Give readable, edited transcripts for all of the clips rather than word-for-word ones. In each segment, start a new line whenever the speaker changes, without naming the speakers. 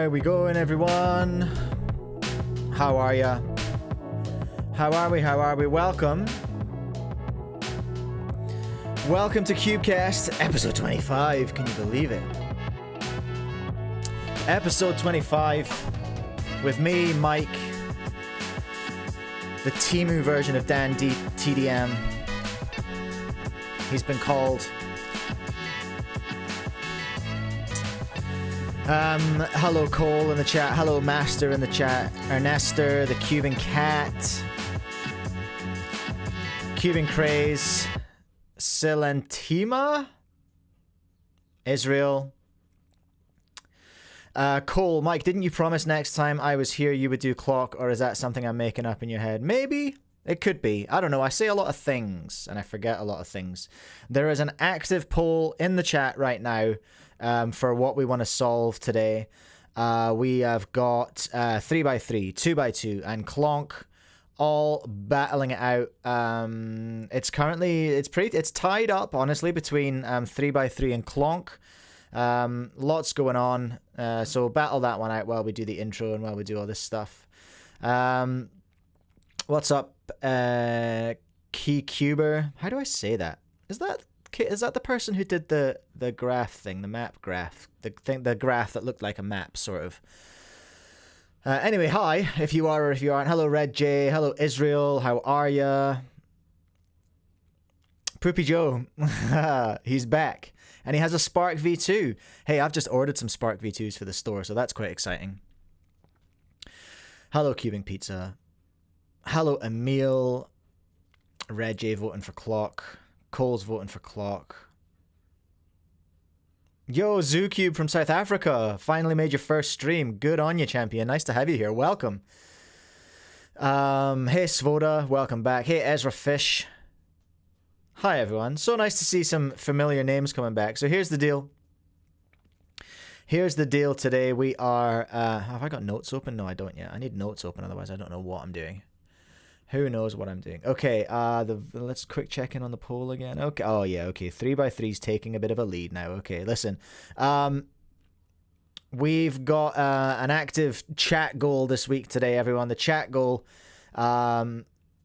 How we going, everyone? How are ya? How are we? How are we? Welcome. Welcome to Cubecast, episode 25. Can you believe it? Episode 25 with me, Mike, the Temu version of Dan TDM. He's been called. Hello Cole in the chat, hello Master in the chat, Ernester, the Cubing Cat, Cubing Craze, Silentima, Israel, Cole, Mike, didn't you promise next time I was here you would do clock, or is that something I'm making up in your head? Maybe. It could be. I don't know. I say a lot of things, and I forget a lot of things. There is an active poll in the chat right now for what we want to solve today. We have got 3x3, 2x2, and Clonk all battling it out. It's currently, it's tied up, honestly, between 3x3 and Clonk. Lots going on. So battle that one out while we do the intro and while we do all this stuff. What's up, Qiyi? How do I say that? Is that the person who did the graph thing, the map graph, the graph that looked like a map, sort of? Anyway, hi, if you are or if you aren't. Hello, Red J. Hello, Israel. How are ya? Poopy Joe. He's back. And he has a Spark V2. Hey, I've just ordered some Spark V2s for the store, so that's quite exciting. Hello, Cubing Pizza. Hello, Emil. Red J voting for Clock. Cole's voting for Clock. Yo, ZooCube from South Africa. Finally made your first stream. Good on you, champion. Nice to have you here. Welcome. Hey, Svoda. Welcome back. Hey, Ezra Fish. Hi, everyone. So nice to see some familiar names coming back. So here's the deal. Here's the deal today. We are... have I got notes open? No, I don't yet. I need notes open, otherwise I don't know what I'm doing. Who knows what I'm doing? Okay, let's quick check in on the poll again. Okay, oh yeah, okay. 3x3's taking a bit of a lead now. Okay, listen. We've got an active chat goal this week today, everyone. The chat goal,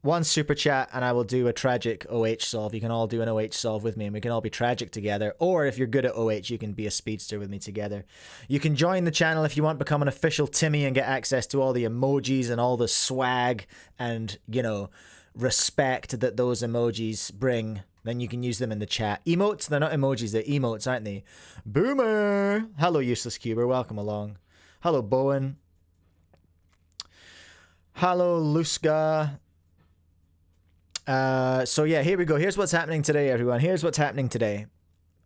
one super chat, and I will do a tragic OH solve. You can all do an OH solve with me, and we can all be tragic together. Or if you're good at OH, you can be a speedster with me together. You can join the channel if you want, become an official Timmy and get access to all the emojis and all the swag and, you know, respect that those emojis bring. Then you can use them in the chat. Emotes? They're not emojis, they're emotes, aren't they? Boomer! Hello, Useless Cuber. Welcome along. Hello, Bowen. Hello, Luska. So yeah, here we go. Here's what's happening today, everyone. Here's what's happening today.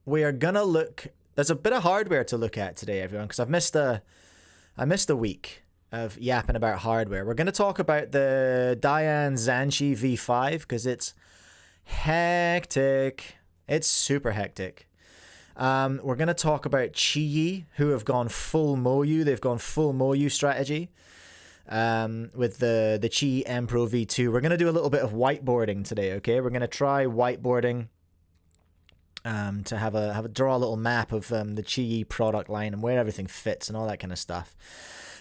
We are gonna look. There's a bit of hardware to look at today, everyone, because I missed a week of yapping about hardware. We're gonna talk about the Dayan Zhanchi V5 because it's hectic. It's super hectic. We're gonna talk about Qiyi, who have gone full Moyu. They've gone full Moyu strategy. With the Qiyi M Pro V2. We're going to do a little bit of whiteboarding today, okay? We're going to try whiteboarding to draw a little map of the Qiyi product line and where everything fits and all that kind of stuff.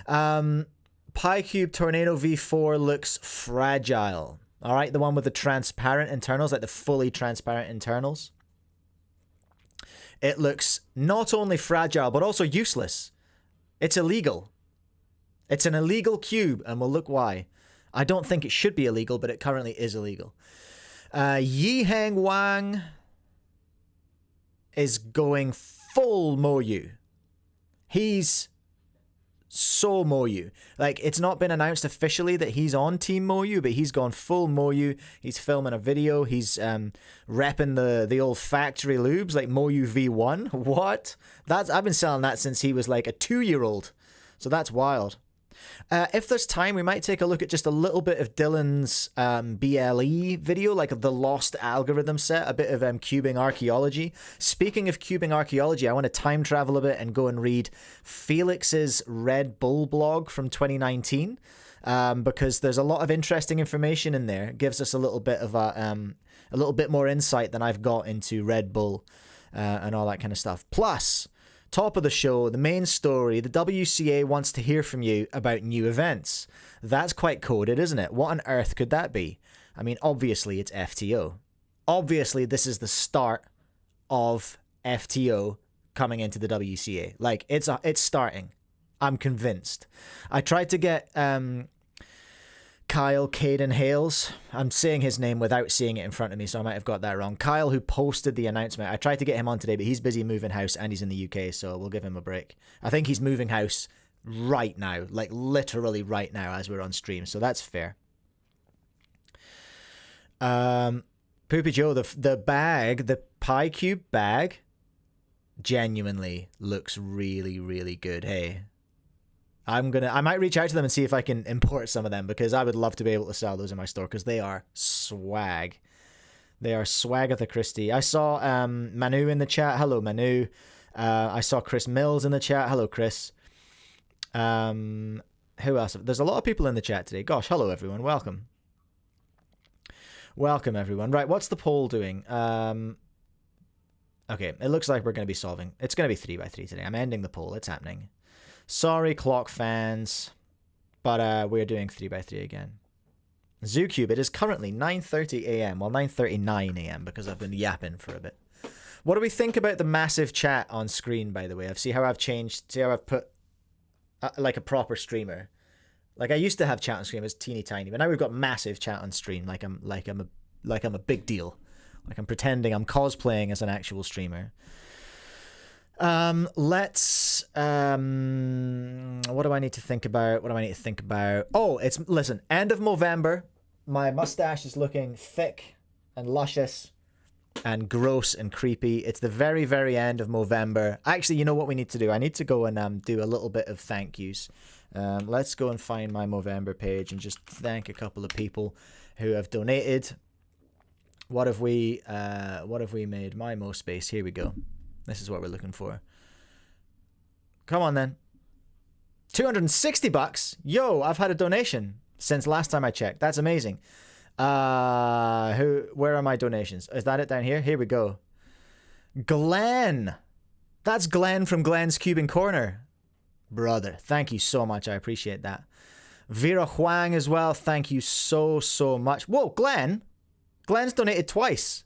Picube Tornado V4 looks fragile. All right, the one with the transparent internals, like the fully transparent internals. It looks not only fragile, but also useless. It's illegal. It's an illegal cube, and we'll look why. I don't think it should be illegal, but it currently is illegal. Yiheng is going full Moyu. He's so Moyu. Like, it's not been announced officially that he's on Team Moyu, but he's gone full Moyu. He's filming a video. He's repping the old factory lubes, like Moyu V1. What? I've been selling that since he was like a 2-year-old. So that's wild. If there's time, we might take a look at just a little bit of Dylan's BLE video, like the Lost Algorithm set, a bit of cubing archaeology. Speaking of cubing archaeology, I want to time travel a bit and go and read Felix's Red Bull blog from 2019, because there's a lot of interesting information in there. It gives us a little bit of a little bit more insight than I've got into Red Bull and all that kind of stuff. Plus, Top of the show, the main story, the WCA wants to hear from you about new events. That's quite coded, isn't it? What on earth could that be? I mean, obviously it's FTO. Obviously this is the start of FTO coming into the WCA. Like, it's starting. I'm convinced. I tried to get Kyle Caden Hales. I'm saying his name without seeing it in front of me, so I might have got that wrong. Kyle, who posted the announcement. I tried to get him on today, but he's busy moving house and he's in the UK, so we'll give him a break. I think he's moving house right now, like literally right now as we're on stream, so that's fair. Poopy Joe, the bag, the Picube bag, genuinely looks really, really good. Hey, I might reach out to them and see if I can import some of them, because I would love to be able to sell those in my store, because they are swag. They are swag of the Christie. I saw Manu in the chat. Hello, Manu. I saw Chris Mills in the chat. Hello, Chris. Who else? There's a lot of people in the chat today. Gosh, hello, everyone. Welcome. Welcome, everyone. Right, what's the poll doing? Okay, it looks like we're going to be solving. It's going to be 3x3 today. I'm ending the poll. It's happening. Sorry, clock fans, but we're doing 3x3 again. ZooCube, it is currently 9:30 a.m. Well, 9:39 a.m. because I've been yapping for a bit. What do we think about the massive chat on screen, by the way? See how I've changed, see how I've put like a proper streamer. Like, I used to have chat on screen, it was teeny tiny, but now we've got massive chat on stream, like I'm a big deal. Like I'm pretending I'm cosplaying as an actual streamer. Let's what do I need to think about? Oh, listen, end of Movember. My mustache is looking thick and luscious and gross and creepy. It's the very, very end of Movember. Actually, you know what we need to do? I need to go and do a little bit of thank yous. Let's go and find my Movember page and just thank a couple of people who have donated. What have we made? My Mo space. Here we go. This is what we're looking for. Come on then. $260. Yo, I've had a donation since last time I checked. That's amazing. Where are my donations? Is that it down here? Here we go. Glenn. That's Glenn from Glenn's Cubing Corner. Brother, thank you so much. I appreciate that. Vera Huang as well. Thank you so, so much. Whoa, Glenn. Glenn's donated twice.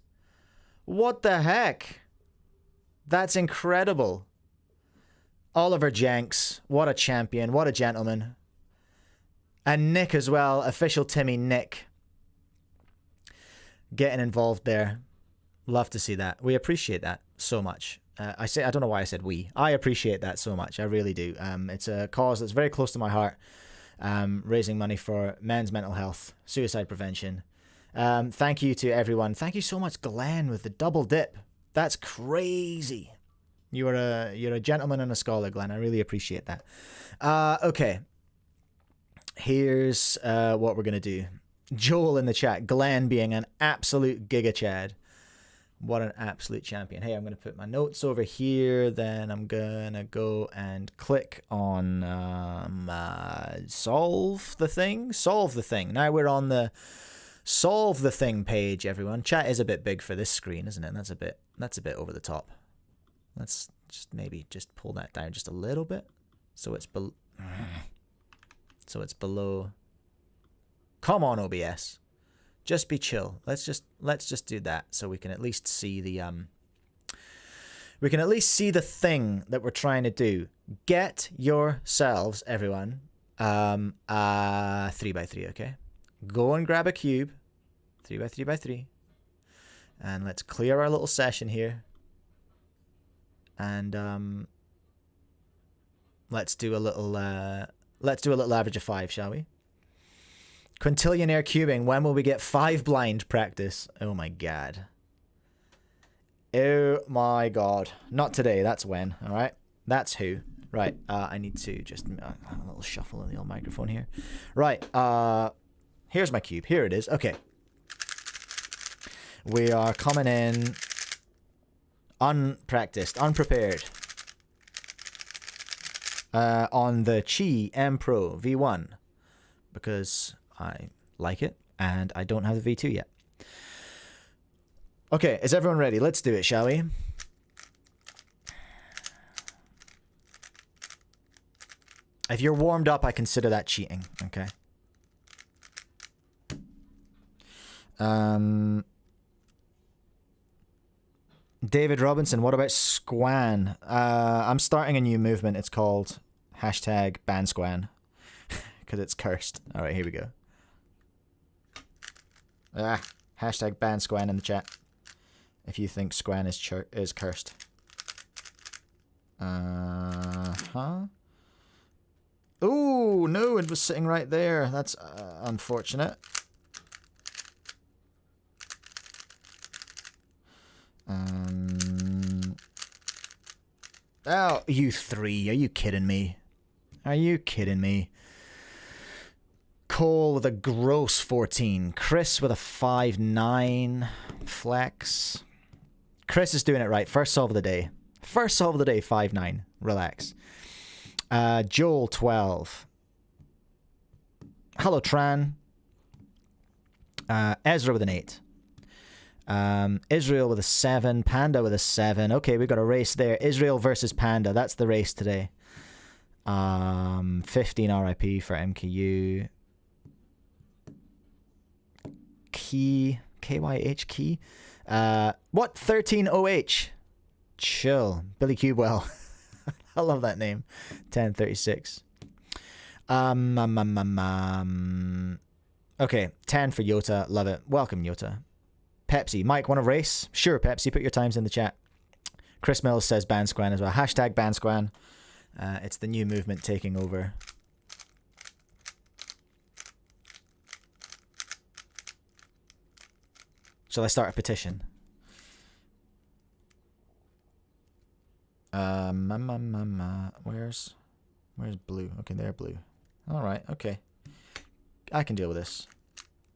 What the heck? That's incredible. Oliver Jenks. What a champion. What a gentleman. And Nick as well. Official Timmy Nick. Getting involved there. Love to see that. We appreciate that so much. I don't know why I said we. I appreciate that so much. I really do. It's a cause that's very close to my heart. Raising money for men's mental health, suicide prevention. Thank you to everyone. Thank you so much, Glenn, with the double dip. That's crazy. You're a gentleman and a scholar, Glenn. I really appreciate that. Okay. Here's what we're gonna do. Joel in the chat. Glenn being an absolute giga chad. What an absolute champion. Hey, I'm going to put my notes over here. Then I'm going to go and click on solve the thing. Solve the thing. Now we're on the solve the thing page, everyone. Chat is a bit big for this screen, isn't it? That's a bit over the top. Let's just maybe just pull that down just a little bit. So it's below. Come on, OBS. Just be chill. Let's just do that so we can at least see the thing that we're trying to do. Get yourselves, everyone, 3x3, okay? Go and grab a cube, 3x3x3, and let's clear our little session here. And let's do a little average of 5, shall we? Quintillionaire cubing. When will we get 5 blind practice? Oh my god. Oh my god. Not today. That's when. All right. That's who. Right. I need to just a little shuffle in the old microphone here. Right. Here's my cube. Here it is. Okay. We are coming in unpracticed, unprepared. On the Qiyi M Pro V1 because I like it, and I don't have the V2 yet. Okay, is everyone ready? Let's do it, shall we? If you're warmed up, I consider that cheating. Okay. David Robinson, what about Squan? I'm starting a new movement. It's called #BanSquan because it's cursed. All right, here we go. #BanSquan in the chat if you think Squan is cursed. Oh no, it was sitting right there. That's unfortunate. Oh, you three. Are you kidding me? Are you kidding me? Cole with a gross 14. Chris with a 5-9. Flex. Chris is doing it right. First solve of the day. First solve of the day, 5-9. Relax. Joel, 12. Hello, Tran. Ezra with an 8. Israel with a 7. Panda with a 7. Okay, we got a race there. Israel versus Panda. That's the race today. 15 RIP for MKU. Qiyi. KYH Qiyi. What? 13 OH. Chill. Billy Cubewell. I love that name. 1036. Okay, 10 for Yota. Love it. Welcome, Yota. Pepsi. Mike, want to race? Sure, Pepsi. Put your times in the chat. Chris Mills says BanSquan as well. #BanSquan. It's the new movement taking over. Shall I start a petition? Where's blue? Okay, they're blue. All right, okay. I can deal with this.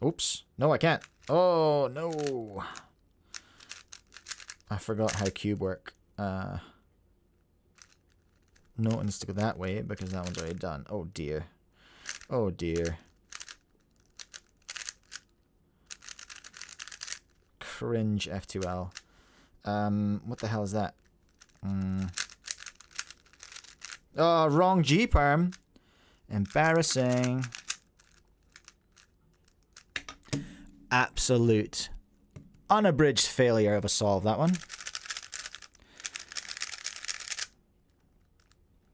Oops. No, I can't. Oh, no. I forgot how cube work. No, it needs to go that way because that one's already done. Oh, dear. Oh, dear. Cringe F2L. What the hell is that? Oh, wrong G-perm. Embarrassing. Absolute unabridged failure of a solve, that one.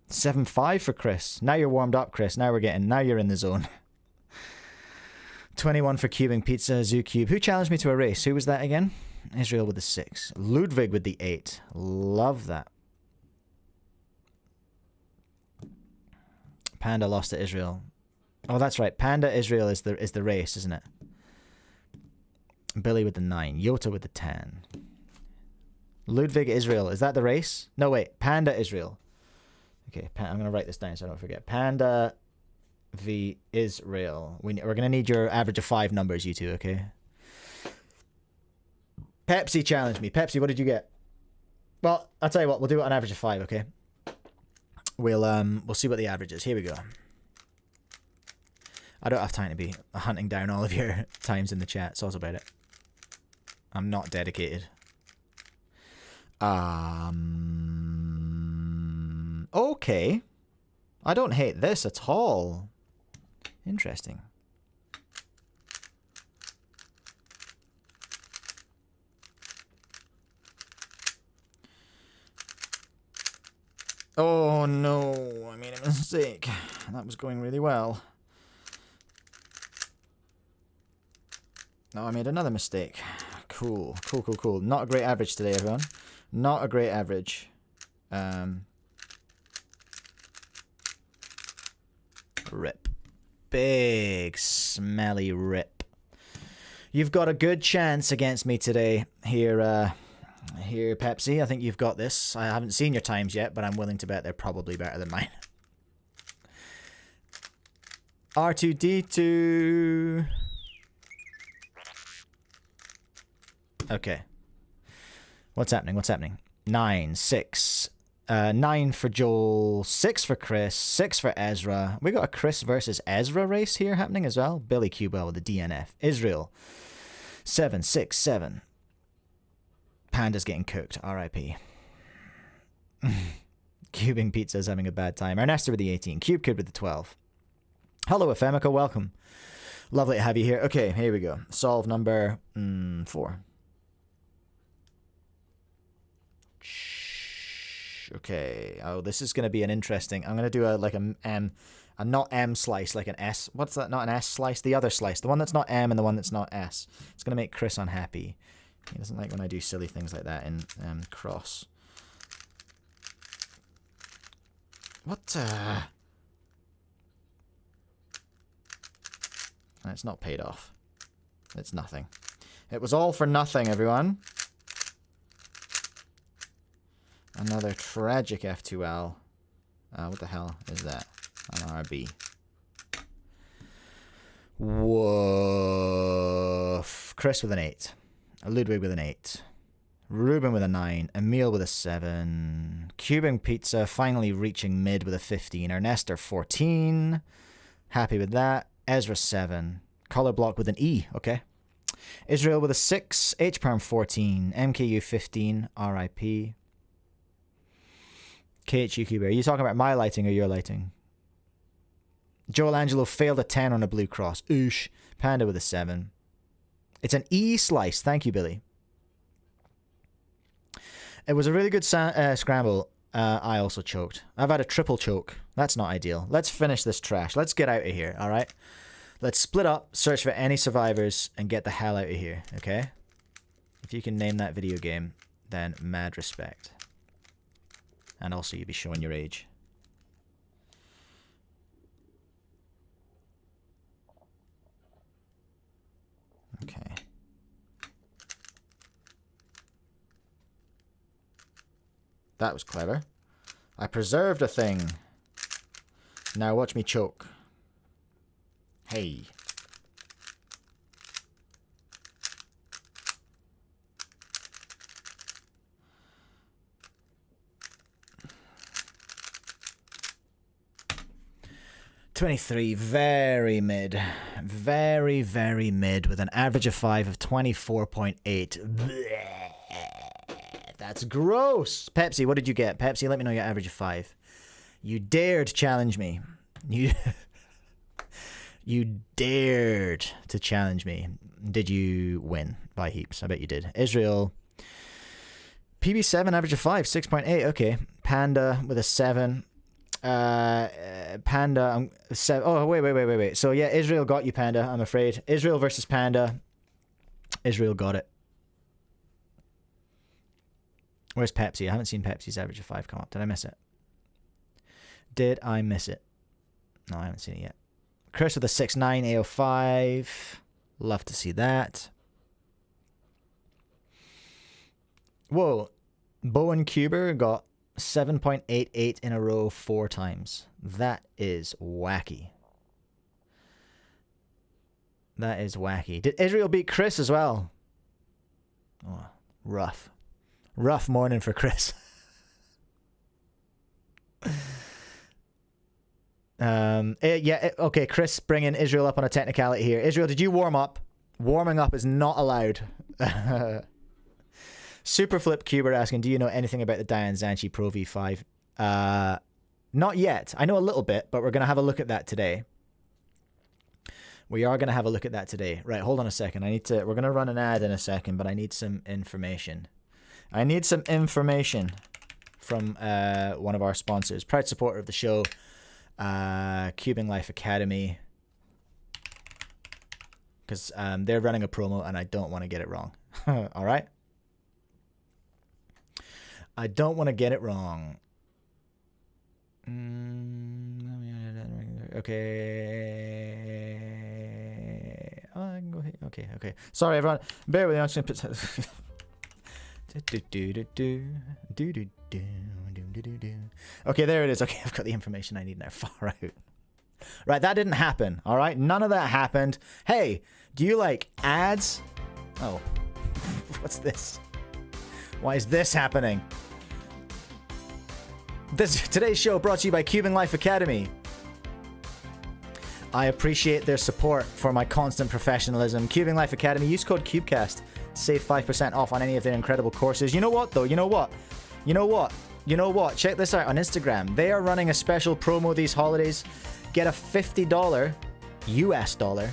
7-5 for Chris. Now you're warmed up, Chris. Now you're in the zone. 21 for cubing pizza, ZooCube. Who challenged me to a race? Who was that again? Israel with the 6. Ludwig with the 8. Love that. Panda lost to Israel. Oh, that's right. Panda Israel is the race, isn't it? Billy with the 9. Yota with the 10. Ludwig Israel. Is that the race? No, wait. Panda Israel. Okay, I'm going to write this down so I don't forget. Panda v Israel. We're going to need your average of 5 numbers, you two, okay? Pepsi challenged me. Pepsi, what did you get? Well, I'll tell you what. We'll do it on average of 5, okay? We'll see what the average is. Here we go. I don't have time to be hunting down all of your times in the chat. So about it. I'm not dedicated. Okay. I don't hate this at all. Interesting. Oh no, I made a mistake. That was going really well. No, I made another mistake. Cool. Not a great average today, everyone. Not a great average. Rip. Big, smelly rip. You've got a good chance against me today. Here, Pepsi. I think you've got this. I haven't seen your times yet, but I'm willing to bet they're probably better than mine. R2D2. Okay. What's happening? 9, 6. 9 for Joel, 6 for Chris, 6 for Ezra. We got a Chris versus Ezra race here happening as well. Billy Cubewell with the DNF. Israel, 7, 6, 7. Panda's getting cooked. RIP. Cubing Pizza is having a bad time. Ernesto with the 18. Cube Kid with the 12. Hello, Ephemica. Welcome. Lovely to have you here. Okay, here we go. Solve number 4. Okay. Oh, this is going to be an interesting... I'm going to do a not M slice, like an S. What's that? Not an S slice? The other slice. The one that's not M and the one that's not S. It's going to make Chris unhappy. He doesn't like when I do silly things like that in cross. What? It's not paid off. It's nothing. It was all for nothing, everyone. Another tragic F2L. What the hell is that? An RB. Woof. Chris with an 8. Ludwig with an 8. Ruben with a 9. Emil with a 7. Cubing Pizza finally reaching mid with a 15. Ernesto 14. Happy with that. Ezra 7. Color Block with an E. Okay. Israel with a 6. H-Perm 14. MKU 15. RIP. KHUQB. Are you talking about my lighting or your lighting? Joel Angelo failed a 10 on a blue cross. Oosh. Panda with a 7. It's an E slice. Thank you, Billy. It was a really good scramble. I also choked. I've had a triple choke. That's not ideal. Let's finish this trash. Let's get out of here, all right? Let's split up, search for any survivors, and get the hell out of here, okay? If you can name that video game, then mad respect. And also, you'll be showing your age. Okay. That was clever. I preserved a thing. Now watch me choke. Hey. $23, very mid. Very, very mid with an average of 5 of 24.8. That's gross. Pepsi, what did you get? Pepsi, let me know your average of 5. You dared challenge me. You dared to challenge me. Did you win by heaps? I bet you did. Israel, PB7, average of 5, 6.8. Okay. Panda with a 7. Panda, 7. Oh, wait. So, yeah, Israel got you, Panda, I'm afraid. Israel versus Panda. Israel got it. Where's Pepsi? I haven't seen Pepsi's average of 5 come up. Did I miss it? Did I miss it? No, I haven't seen it yet. Chris with a 6.9 AO5. Love to see that. Whoa. Bowen Cuber got 7.88 in a row 4 times. That is wacky. That is wacky. Did Israel beat Chris as well? Oh, rough. Rough morning for Chris. Okay, Chris bringing Israel up on a technicality here. Israel, did you warm up? Warming up is not allowed. Superflip Cuber asking, do you know anything about the Dayan Zhanchi Pro V5? Not yet. I know a little bit, but we're going to have a look at that today. We are going to have a look at that today. Right, hold on a second. We're going to run an ad in a second, but I need some information. I need some information from one of our sponsors. Proud supporter of the show, CubingLifeAcademy. Because they're running a promo and I don't want to get it wrong. All right? I don't want to get it wrong. Okay. Oh, I can go here. Okay. Sorry, everyone. Bear with me. I'm just going to put... Okay, there it is. Okay, I've got the information I need now. Far out. Right, that didn't happen. All right, none of that happened. Hey, do you like ads? Oh, what's this? Why is this happening? Today's show brought to you by CubingLifeAcademy. I appreciate their support for my constant professionalism. CubingLifeAcademy, use code Cubecast. Save 5% off on any of their incredible courses. You know what, though? You know what? you know what? Check this out on Instagram. They are running a special promo these holidays. Get a $50 US dollar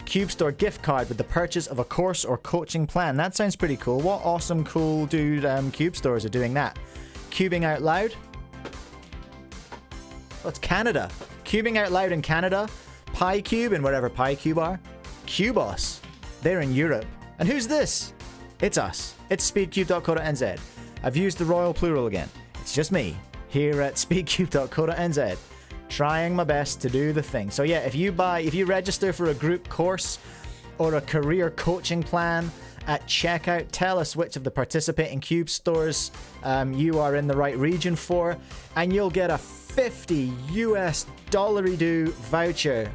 Cube Store gift card with the purchase of a course or coaching plan. That sounds pretty cool. What awesome, cool dude Cube stores are doing that? Cubing Out Loud. Oh, it's Canada. Cubing Out Loud in Canada. Picube and wherever Picube are. Cubos. They're in Europe. And who's this? It's us. It's speedcube.co.nz. I've used the royal plural again. It's just me here at speedcube.co.nz. Trying my best to do the thing. So yeah, if you register for a group course or a career coaching plan at checkout, tell us which of the participating Cube stores you are in the right region for, and you'll get a $50 US dollar-y-do voucher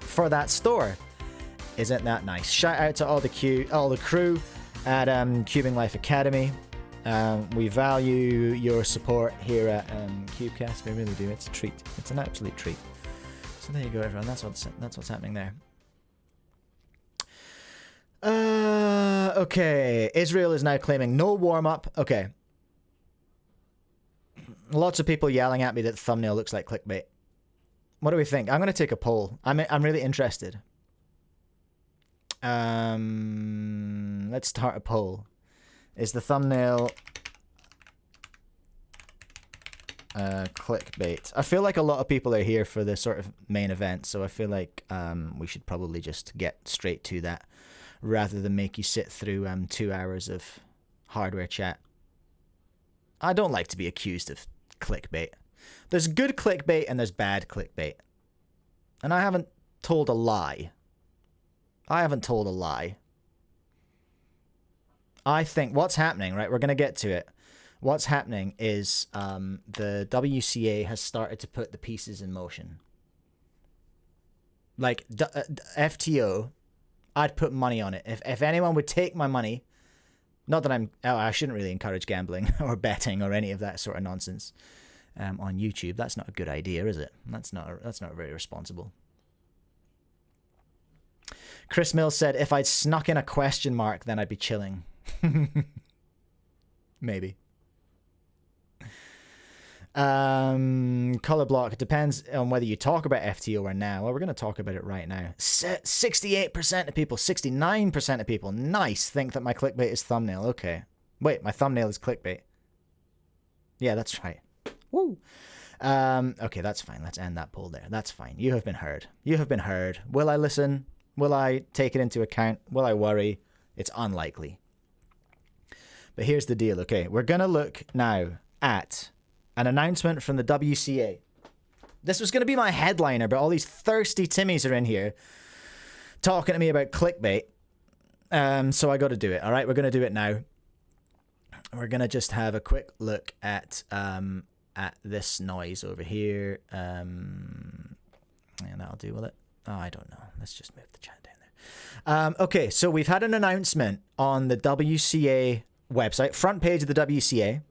for that store. Isn't that nice? Shout out to all the crew at CubingLifeAcademy. We value your support here at Cubecast. We really do. It's a treat. It's an absolute treat. So there you go, everyone. That's what's happening there. Okay. Israel is now claiming no warm-up. Okay. Lots of people yelling at me that the thumbnail looks like clickbait. What do we think? I'm going to take a poll. I'm really interested. Let's start a poll. Is the thumbnail clickbait? I feel like a lot of people are here for the sort of main event, so I feel like we should probably just get straight to that rather than make you sit through 2 hours of hardware chat. I don't like to be accused of clickbait. There's good clickbait and there's bad clickbait. And I haven't told a lie. I think what's happening, right? We're going to get to it. What's happening is the WCA has started to put the pieces in motion. Like FTO, I'd put money on it. If anyone would take my money, not that I shouldn't really encourage gambling or betting or any of that sort of nonsense on YouTube. That's not a good idea, is it? That's not very responsible. Chris Mills said, if I'd snuck in a question mark, then I'd be chilling. Maybe. Color block. It depends on whether you talk about FTO or now. Well, we're going to talk about it right now. 68% of people, 69% of people, nice, think that my clickbait is thumbnail. Okay. Wait, my thumbnail is clickbait. Yeah, that's right. Woo. Okay, that's fine. Let's end that poll there. That's fine. You have been heard. You have been heard. Will I listen? Will I take it into account? Will I worry? It's unlikely. But here's the deal, okay? We're going to look now at an announcement from the WCA. This was going to be my headliner, but all these thirsty Timmies are in here talking to me about clickbait. So I got to do it, all right? We're going to do it now. We're going to just have a quick look at this noise over here. And that'll do, will it? Oh, I don't know. Let's just move the chat down there. Okay, so we've had an announcement on the WCA website, front page of the WCA,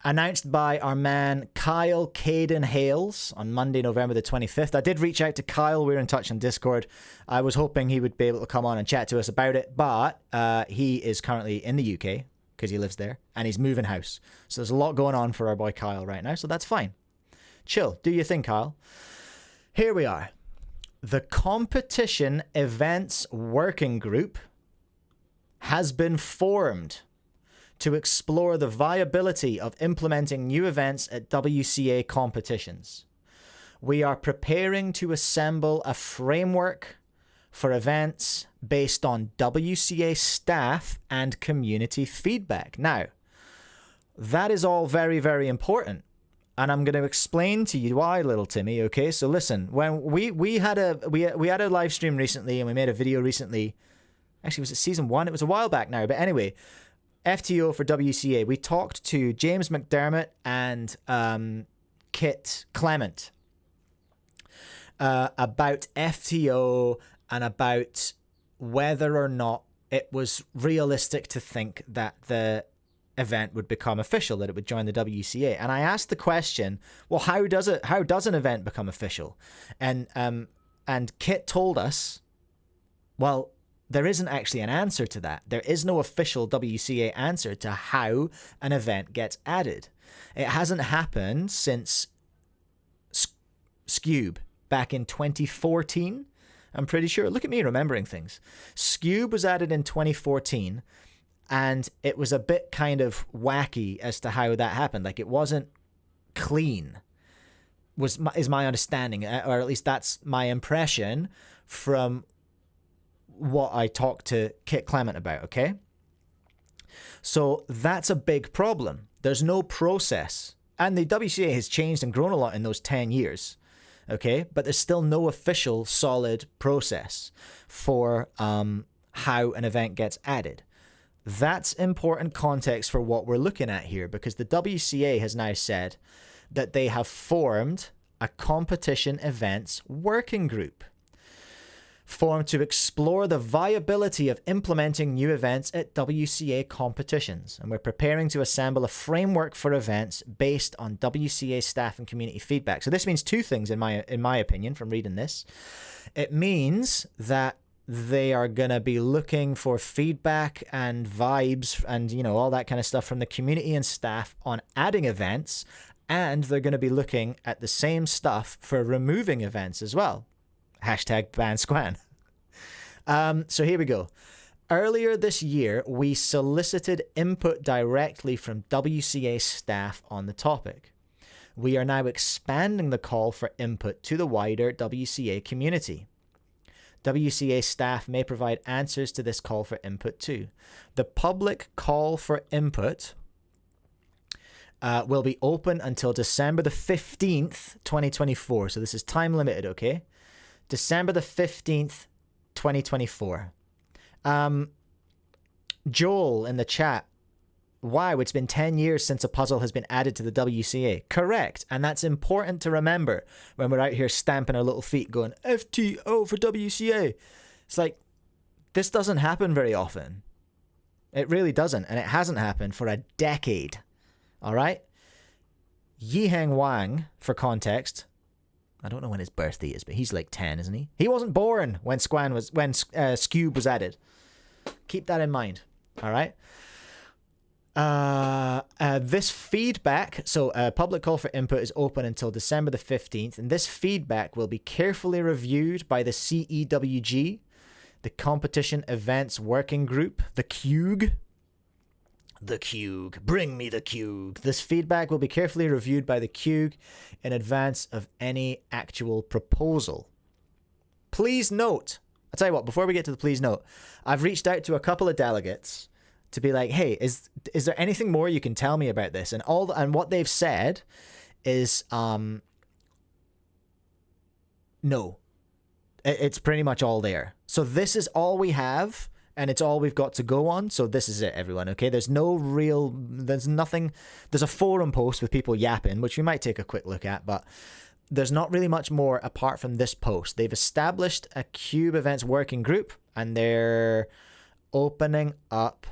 announced by our man Kyle Caden Hales on Monday, November the 25th. I did reach out to Kyle. We're in touch on Discord. I was hoping he would be able to come on and chat to us about it, but he is currently in the UK because he lives there, and he's moving house. So there's a lot going on for our boy Kyle right now, so that's fine. Chill. Do your thing, Kyle. Here we are. The Competition Events Working Group has been formed to explore the viability of implementing new events at WCA competitions. We are preparing to assemble a framework for events based on WCA staff and community feedback. Now, that is all very, very important. And I'm going to explain to you why, little Timmy. Okay, so listen. When we had a live stream recently, and we made a video recently. Actually, was it season 1? It was a while back now. But anyway, FTO for WCA. We talked to James McDermott and Kit Clement about FTO and about whether or not it was realistic to think that the event would become official, that it would join the WCA. And I asked the question, well, how does an event become official? And Kit told us, well, there isn't actually an answer to that. There is no official WCA answer to how an event gets added. It hasn't happened since Scube back in 2014. I'm pretty sure. Look at me remembering things. Scube was added in 2014, and it was a bit kind of wacky as to how that happened. Like, it wasn't clean, is my understanding, or at least that's my impression from what I talked to Kit Clement about, okay? So that's a big problem. There's no process. And the WCA has changed and grown a lot in those 10 years, okay? But there's still no official solid process for how an event gets added. That's important context for what we're looking at here, because the WCA has now said that they have formed a competition events working group formed to explore the viability of implementing new events at WCA competitions. And we're preparing to assemble a framework for events based on WCA staff and community feedback. So this means two things in my opinion from reading this. It means that they are going to be looking for feedback and vibes and, you know, all that kind of stuff from the community and staff on adding events. And they're going to be looking at the same stuff for removing events as well. Hashtag ban Squan. So here we go. Earlier this year, we solicited input directly from WCA staff on the topic. We are now expanding the call for input to the wider WCA community. WCA staff may provide answers to this call for input too. The public call for input will be open until December the 15th, 2024. So this is time limited, okay? December the 15th, 2024. Joel in the chat. Wow, it's been 10 years since a puzzle has been added to the WCA. Correct. And that's important to remember when we're out here stamping our little feet going, FTO for WCA. It's like, this doesn't happen very often. It really doesn't. And it hasn't happened for a decade. All right? Yiheng Wang, for context, I don't know when his birthday is, but he's like 10, isn't he? He wasn't born when Scube was added. Keep that in mind. All right? This feedback, so a public call for input is open until December the 15th, and this feedback will be carefully reviewed by the CEWG, the Competition Events Working Group, the CUG. The CUG. Bring me the CUG. This feedback will be carefully reviewed by the CUG in advance of any actual proposal. Please note, I'll tell you what, before we get to the please note, I've reached out to a couple of delegates to be like, hey, is there anything more you can tell me about this? And what they've said is no. It's pretty much all there. So this is all we have. And it's all we've got to go on. So this is it, everyone, okay? There's nothing. There's a forum post with people yapping, which we might take a quick look at, but there's not really much more apart from this post. They've established a Cube Events working group, and they're opening up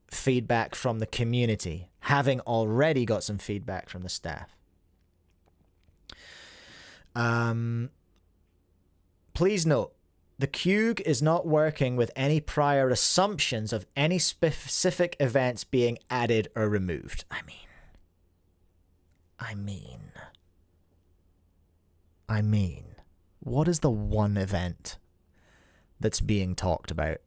feedback from the community, having already got some feedback from the staff. Please note, the CUG is not working with any prior assumptions of any specific events being added or removed. I mean, what is the one event that's being talked about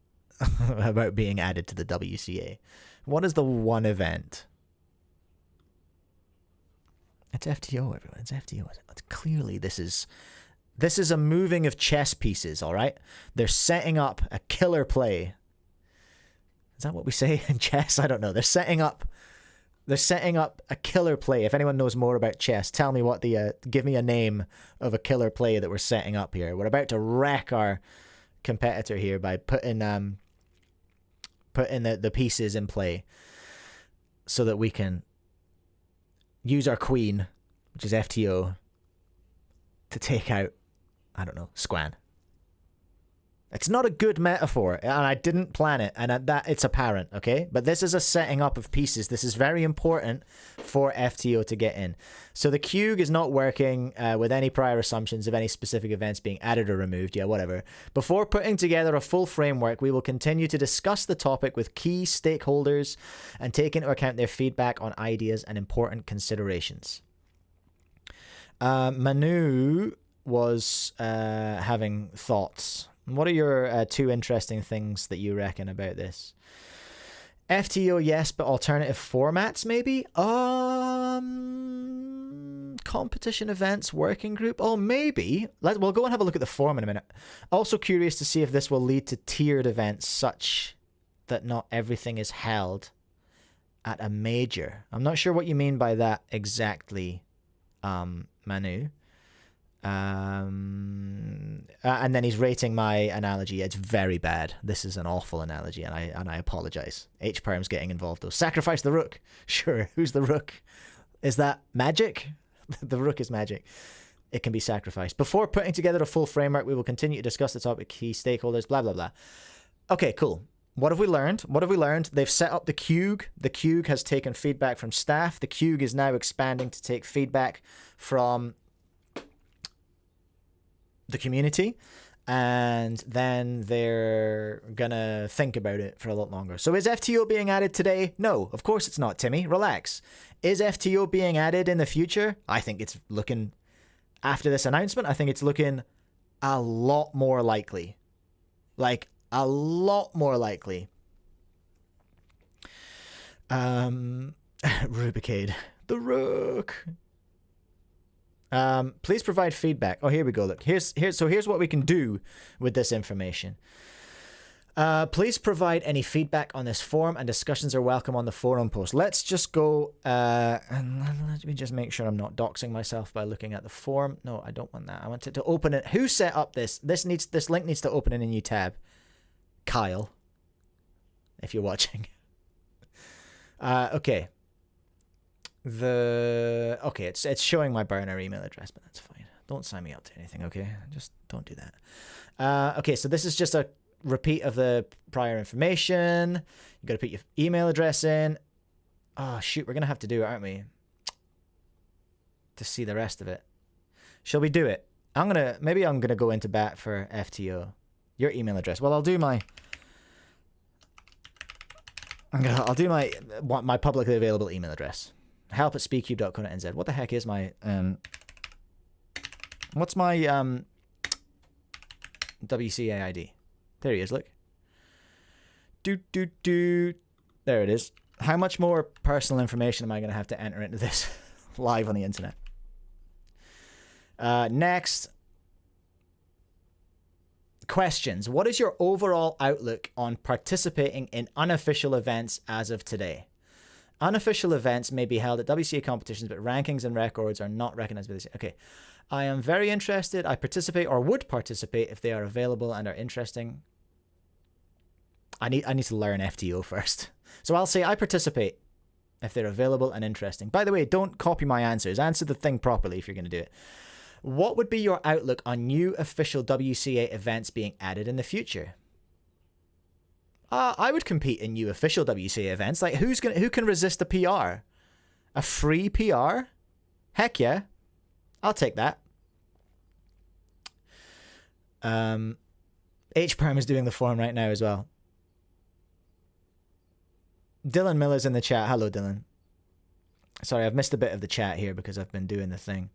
about being added to the WCA? What is the one event? It's FTO, everyone. It's FTO. It's clearly this is a moving of chess pieces, all right? They're setting up a killer play. Is that what we say in chess? I don't know. They're setting up a killer play. If anyone knows more about chess, tell me give me a name of a killer play that we're setting up here. We're about to wreck our competitor here by putting the pieces in play so that we can use our queen, which is FTO, to take out, I don't know, Squan. It's not a good metaphor, and I didn't plan it, and that it's apparent, okay? But this is a setting up of pieces. This is very important for FTO to get in. So the Cube is not working with any prior assumptions of any specific events being added or removed. Yeah, whatever. Before putting together a full framework, we will continue to discuss the topic with key stakeholders and take into account their feedback on ideas and important considerations. Manu was having thoughts. What are your two interesting things that you reckon about this? FTO, yes, but alternative formats, maybe? Competition events, working group? Oh, maybe. We'll go and have a look at the forum in a minute. Also curious to see if this will lead to tiered events such that not everything is held at a major. I'm not sure what you mean by that exactly, Manu. And then he's rating my analogy. It's very bad. This is an awful analogy, and I apologize. H-Perm's getting involved though. Sacrifice the rook. Sure. Who's the rook? Is that magic? The rook is magic. It can be sacrificed. Before putting together a full framework, we will continue to discuss the topic, key stakeholders, blah, blah, blah. Okay, cool. What have we learned? What have we learned? They've set up the Cube. The Cube has taken feedback from staff. The Cube is now expanding to take feedback from the community, and then they're gonna think about it for a lot longer. So is FTO being added today? No, of course it's not, Timmy. Relax. Is FTO being added in the future? I think it's looking, after this announcement, I think it's looking a lot more likely. Like, a lot more likely. Rubicade. The Rook. Please provide feedback. Oh, here we go. Look, here's what we can do with this information. Please provide any feedback on this forum, and discussions are welcome on the forum post. Let's just go and let me just make sure I'm not doxing myself by looking at the forum. No, I don't want that. I want it to open it. Who set up this? This link needs to open in a new tab. Kyle, if you're watching. Okay. It's showing my burner email address, but that's fine. Don't sign me up to anything, okay? Just don't do that. Okay, so this is just a repeat of the prior information. You got to put your email address in. Oh shoot, we're gonna have to do it, aren't we? To see the rest of it. Shall we do it? Maybe I'm gonna go into bat for FTO. Your email address. Well, I'll do my publicly available email address. help@speedcube.co.nz. What the heck is my what's my WCA ID? There he is, look. There it is. How much more personal information am I going to have to enter into this live on the internet? Next. Questions. What is your overall outlook on participating in unofficial events as of today? Unofficial events may be held at WCA competitions, but rankings and records are not recognized by the Okay. I am very interested. I participate or would participate if they are available and are interesting. I need to learn FTO first. So I'll say I participate if they're available and interesting. By the way, don't copy my answers. Answer the thing properly if you're going to do it. What would be your outlook on new official WCA events being added in the future? I would compete in new official WCA events. Like, who can resist a PR? A free PR? Heck yeah. I'll take that. H-Perm is doing the forum right now as well. Dylan Miller's in the chat. Hello, Dylan. Sorry, I've missed a bit of the chat here because I've been doing the thing.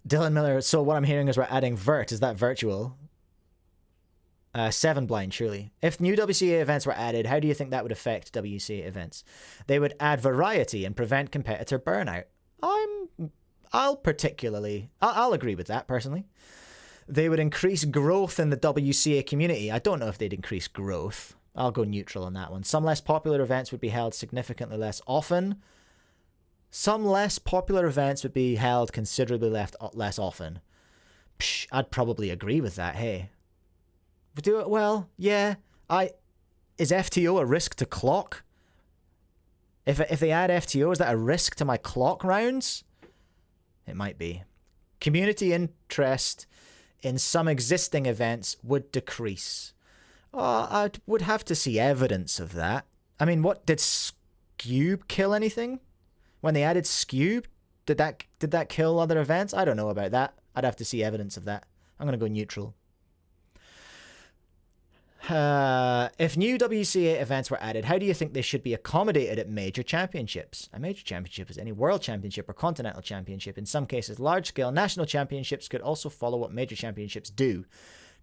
Dylan Miller, so what I'm hearing is we're adding vert. Is that virtual? 7 blind, surely. If new WCA events were added, how do you think that would affect WCA events? They would add variety and prevent competitor burnout. I'll agree with that, personally. They would increase growth in the WCA community. I don't know if they'd increase growth. I'll go neutral on that one. Some less popular events would be held significantly less often. Some less popular events would be held considerably less often. Psh, I'd probably agree with that, hey. Do it well, yeah. Is FTO a risk to clock? If they add FTO, is that a risk to my clock rounds? It might be. Community interest in some existing events would decrease. I would have to see evidence of that. I mean, what did Scube kill anything? When they added Scube, did that kill other events? I don't know about that. I'd have to see evidence of that. I'm gonna go neutral. If new WCA events were added, how do you think they should be accommodated at major championships? A major championship is any world championship or continental championship. In some cases, large-scale national championships could also follow what major championships do.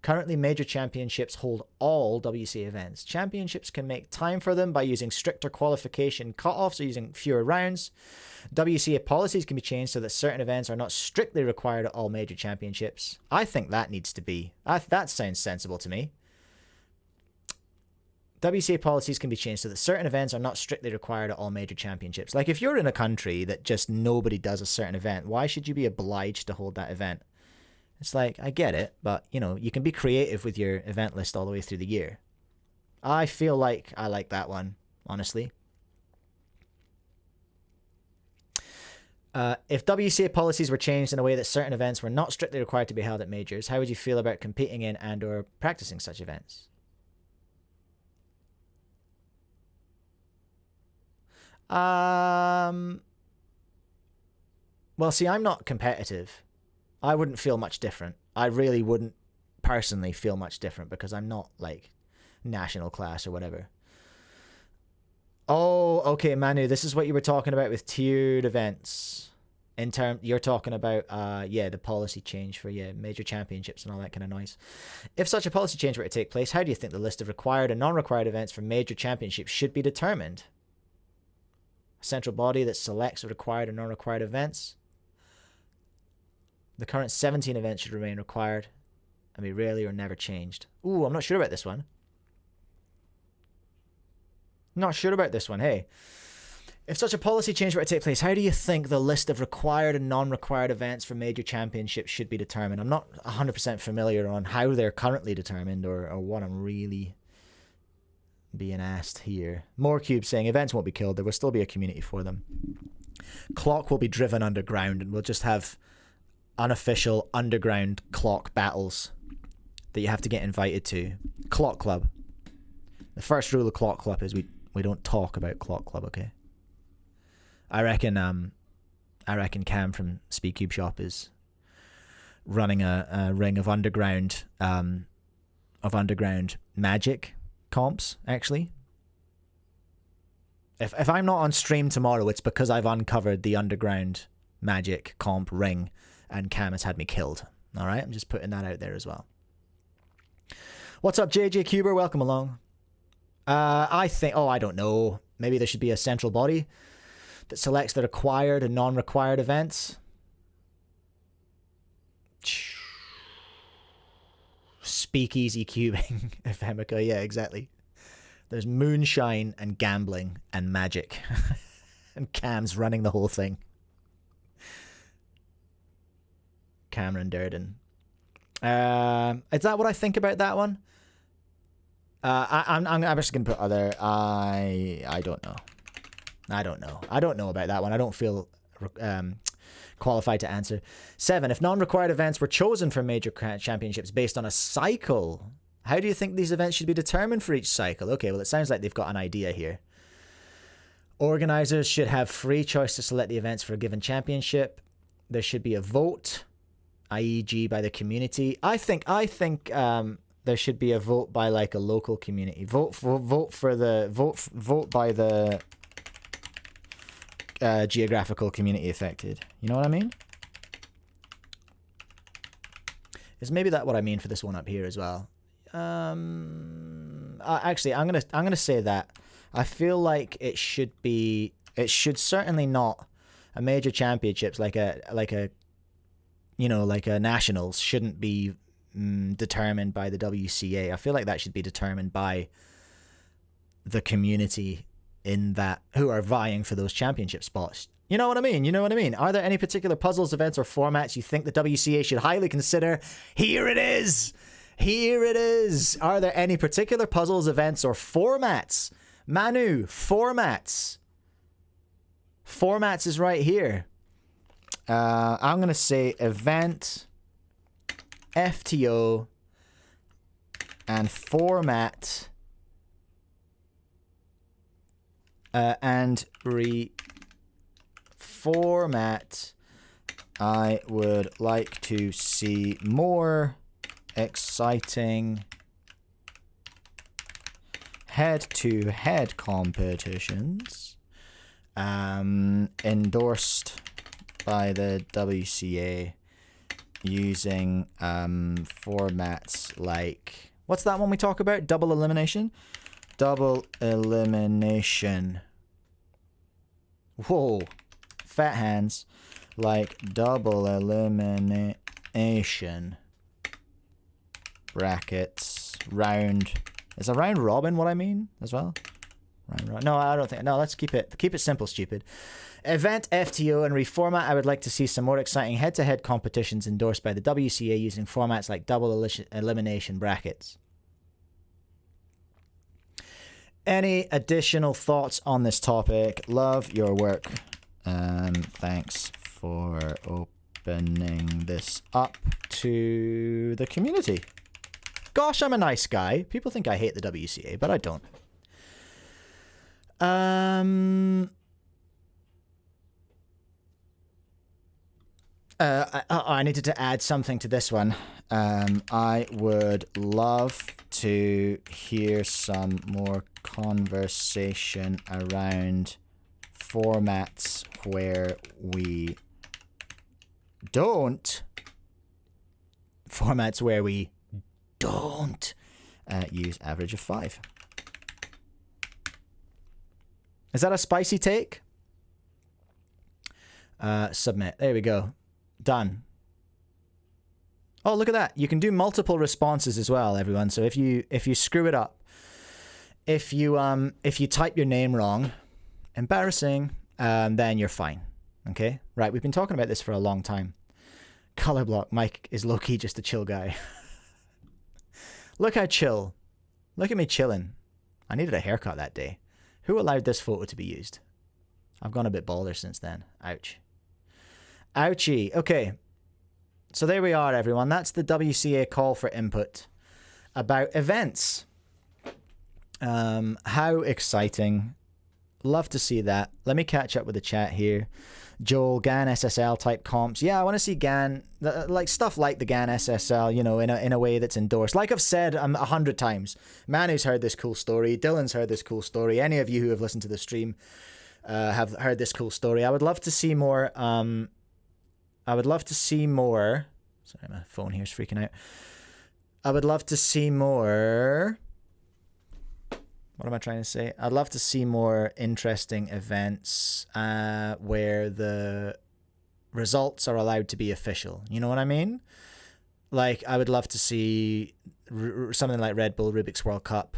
Currently, major championships hold all WCA events. Championships can make time for them by using stricter qualification cutoffs or using fewer rounds. WCA policies can be changed so that certain events are not strictly required at all major championships. I think that needs to be. That sounds sensible to me. WCA policies can be changed so that certain events are not strictly required at all major championships. Like, if you're in a country that just nobody does a certain event, why should you be obliged to hold that event? It's like, I get it, but, you know, you can be creative with your event list all the way through the year. I feel like I like that one, honestly. If WCA policies were changed in a way that certain events were not strictly required to be held at majors, how would you feel about competing in and or practicing such events? Well, see, I'm not competitive. I wouldn't feel much different. I really wouldn't personally feel much different because I'm not, like, national class or whatever. Oh, okay, Manu, this is what you were talking about with tiered events. You're talking about, yeah, the policy change for, yeah, major championships and all that kind of noise. If such a policy change were to take place, how do you think the list of required and non-required events for major championships should be determined? A central body that selects required and non-required events. The current 17 events should remain required and be rarely or never changed. Ooh, I'm not sure about this one. Not sure about this one, hey. If such a policy change were to take place, how do you think the list of required and non-required events for major championships should be determined? I'm not 100% familiar on how they're currently determined or what I'm really being asked here. More Cube saying events won't be killed. There will still be a community for them. Clock will be driven underground and we'll just have unofficial underground clock battles that you have to get invited to. Clock Club. The first rule of Clock Club is we don't talk about Clock Club, okay? I reckon Cam from SpeedCubeShop is running a ring of underground magic comps, actually. If I'm not on stream tomorrow, it's because I've uncovered the underground magic comp ring and Cam has had me killed. Alright, I'm just putting that out there as well. What's up, JJ Cuber? Welcome along. I think, I don't know. Maybe there should be a central body that selects the required and non-required events. Speakeasy cubing, if Emeka, yeah, exactly. There's moonshine and gambling and magic. And Cam's running the whole thing. Cameron Durden. Is that what I think about that one? I'm just gonna put other. I don't know. I don't know about that one. I don't feel qualified to answer. 7. If non-required events were chosen for major championships based on a cycle, how do you think these events should be determined for each cycle? Okay, well, it sounds like they've got an idea here. Organizers should have free choice to select the events for a given championship. There should be a vote, i.e. by the community. I think there should be a vote by, like, a local community. Vote by the geographical community affected. You know what I mean? Is maybe that what I mean for this one up here as well? Actually, I'm gonna say that I feel like it should certainly not a major championships like a nationals shouldn't be determined by the WCA. I feel like that should be determined by the community in that who are vying for those championship spots. You know what I mean? Are there any particular puzzles, events, or formats you think the WCA should highly consider? Here it is! Are there any particular puzzles, events, or formats? Manu, formats. Formats is right here. I'm going to say event FTO and format and reformat. I would like to see more exciting head-to-head competitions endorsed by the WCA using formats like, what's that one we talk about? Double elimination? Double elimination. Whoa. Fat hands. Like double elimination. Brackets. Round. Is a round robin what I mean as well? Round. No, I don't think. No, let's keep it simple, stupid. Event FTO and reformat. I would like to see some more exciting head-to-head competitions endorsed by the WCA using formats like double elimination brackets. Any additional thoughts on this topic? Love your work. Thanks for opening this up to the community. Gosh, I'm a nice guy. People think I hate the WCA, but I don't. I needed to add something to this one. I would love to hear some more conversation around formats where we don't use average of 5. Is that a spicy take? Submit. There we go. Done. Oh, look at that. You can do multiple responses as well, everyone. So if you screw it up, if you type your name wrong, embarrassing, then you're fine. Okay? Right, we've been talking about this for a long time. Color block. Mike is low-key just a chill guy. Look how chill. Look at me chilling. I needed a haircut that day. Who allowed this photo to be used? I've gone a bit balder since then. Ouch. Ouchie. Okay. So there we are, everyone. That's the WCA call for input about events. How exciting. Love to see that. Let me catch up with the chat here. Joel, GAN SSL type comps. Yeah, I want to see GAN, like stuff like the GAN SSL, you know, in a way that's endorsed. Like I've said 100 times, Manu's heard this cool story. Dylan's heard this cool story. Any of you who have listened to the stream have heard this cool story. I would love to see more. I would love to see more. Sorry, my phone here is freaking out. I would love to see more. What am I trying to say? I'd love to see more interesting events where the results are allowed to be official. You know what I mean? Like, I would love to see something like Red Bull Rubik's World Cup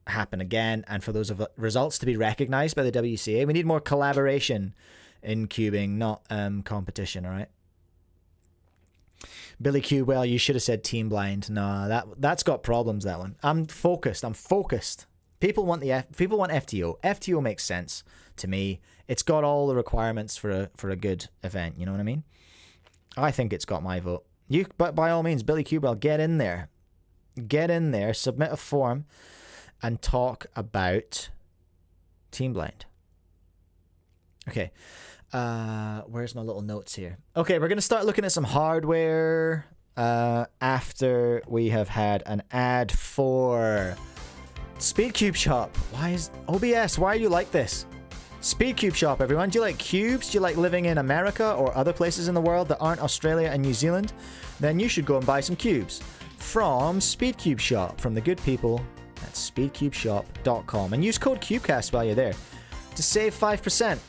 happen again, and for those results to be recognized by the WCA. We need more collaboration in cubing, not competition, all right? Billy Q, well, you should have said Team Blind. No, that's got problems, that one. I'm focused. People want FTO. FTO makes sense to me. It's got all the requirements for a good event, you know what I mean? I think it's got my vote. But by all means, Billy Q, well, get in there. Get in there, submit a form, and talk about Team Blind. Okay. Where's my little notes here? Okay, we're going to start looking at some hardware after we have had an ad for SpeedCube Shop. Why is OBS? Why are you like this? SpeedCube Shop, everyone. Do you like cubes? Do you like living in America or other places in the world that aren't Australia and New Zealand? Then you should go and buy some cubes from SpeedCube Shop, from the good people at speedcubeshop.com, and use code Cubecast while you're there to save 5%.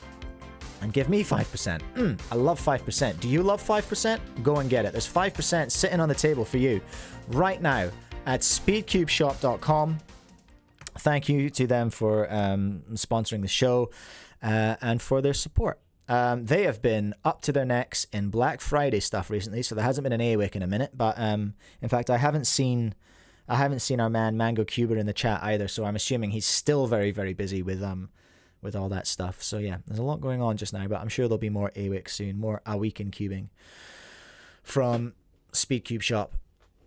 And give me 5%. I love 5%. Do you love 5%? Go and get it. There's 5% sitting on the table for you right now at speedcubeshop.com. Thank you to them for sponsoring the show and for their support. They have been up to their necks in Black Friday stuff recently, so there hasn't been an AWIC in a minute. But in fact, I haven't seen our man MoFangGeQiYi in the chat either, so I'm assuming he's still very, very busy with all that stuff. So yeah, there's a lot going on just now, but I'm sure there'll be more AWIC soon, more A Week in Cubing from SpeedCube Shop,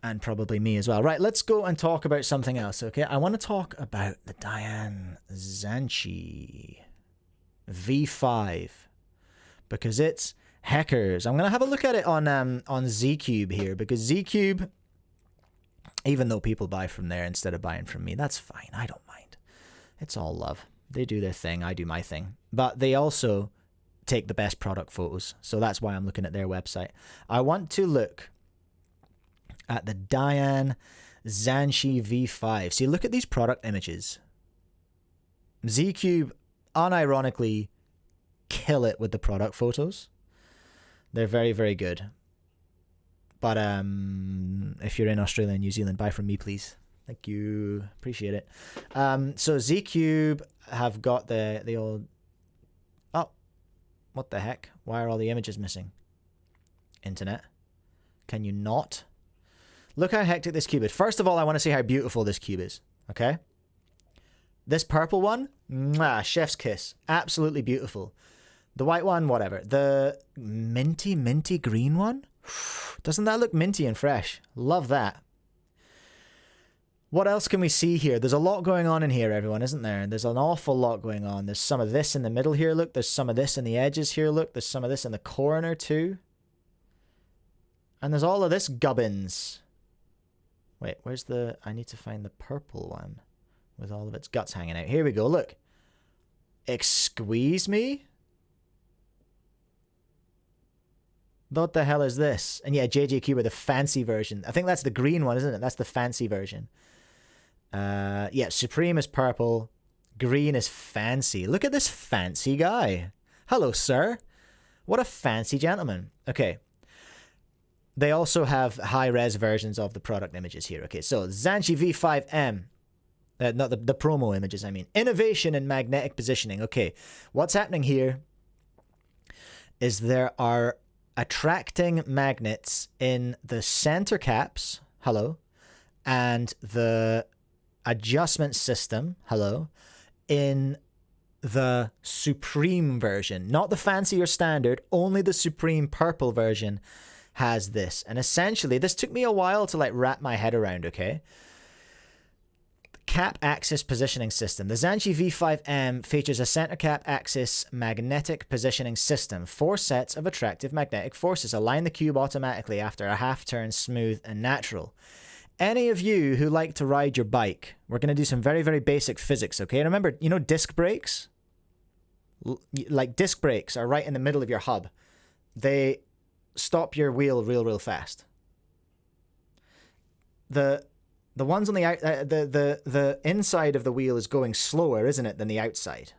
and probably me as well. Right, let's go and talk about something else, okay? I want to talk about the Dayan Zhanchi V5 because it's hekkers. I'm going to have a look at it on ZCube here because ZCube, even though people buy from there instead of buying from me, that's fine. I don't mind. It's all love. They do their thing. I do my thing. But they also take the best product photos. So that's why I'm looking at their website. I want to look at the Dayan Zhanchi V5. See, look at these product images. ZCube unironically kill it with the product photos. They're very, very good. But if you're in Australia and New Zealand, buy from me, please. Thank you. Appreciate it. So ZCube have got the old... Oh, what the heck? Why are all the images missing? Internet. Can you not? Look how hectic this cube is. First of all, I want to see how beautiful this cube is. Okay? This purple one, mwah, chef's kiss. Absolutely beautiful. The white one, whatever. The minty green one? Doesn't that look minty and fresh? Love that. What else can we see here? There's a lot going on in here, everyone, isn't there? There's an awful lot going on. There's some of this in the middle here, look. There's some of this in the edges here, look. There's some of this in the corner, too. And there's all of this gubbins. Wait, where's the... I need to find the purple one with all of its guts hanging out. Here we go, look. Excuse me? What the hell is this? And yeah, JJQuber, the fancy version. I think that's the green one, isn't it? That's the fancy version. Yeah, Supreme is purple. Green is fancy. Look at this fancy guy. Hello, sir. What a fancy gentleman. Okay. They also have high-res versions of the product images here. Okay, so Zhanchi V5M. Not the promo images, I mean. Innovation in magnetic positioning. Okay, what's happening here is there are attracting magnets in the center caps, hello, and the adjustment system, hello, in the Supreme version. Not the fancy or standard, only the Supreme purple version has this. And essentially, this took me a while to like wrap my head around, okay? Cap axis positioning system. The Zhanchi V5M features a center cap axis magnetic positioning system. 4 sets of attractive magnetic forces align the cube automatically after a half turn, smooth and natural. Any of you who like to ride your bike, we're going to do some very, very basic physics, okay? Remember, you know disc brakes? Like disc brakes are right in the middle of your hub. They stop your wheel real fast. The ones on the out, the inside of the wheel is going slower, isn't it, than the outside?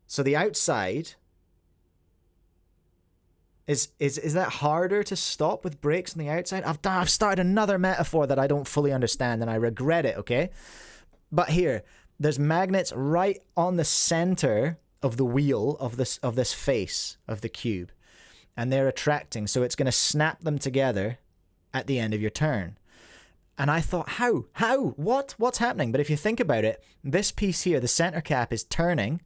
So the outside is that harder to stop with brakes on the outside? I've started another metaphor that I don't fully understand and I regret it, okay? But here, there's magnets right on the center of the wheel of this face of the cube. And they're attracting, so it's going to snap them together at the end of your turn. And I thought, how? What's happening? But if you think about it, this piece here, the center cap is turning,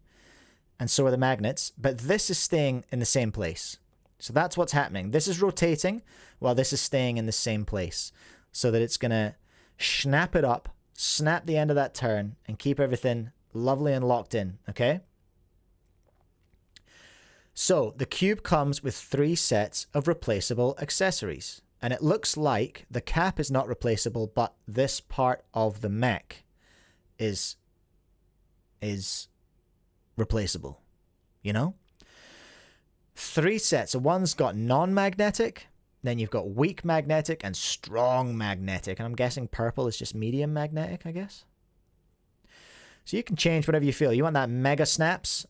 and so are the magnets, but this is staying in the same place. So that's what's happening. This is rotating, while this is staying in the same place, so that it's going to snap it up, snap the end of that turn, and keep everything lovely and locked in, okay? So the cube comes with 3 sets of replaceable accessories. And it looks like the cap is not replaceable, but this part of the mech is replaceable. You know? 3 sets. So one's got non-magnetic, then you've got weak magnetic and strong magnetic. And I'm guessing purple is just medium magnetic, I guess. So you can change whatever you feel. You want that mega snaps?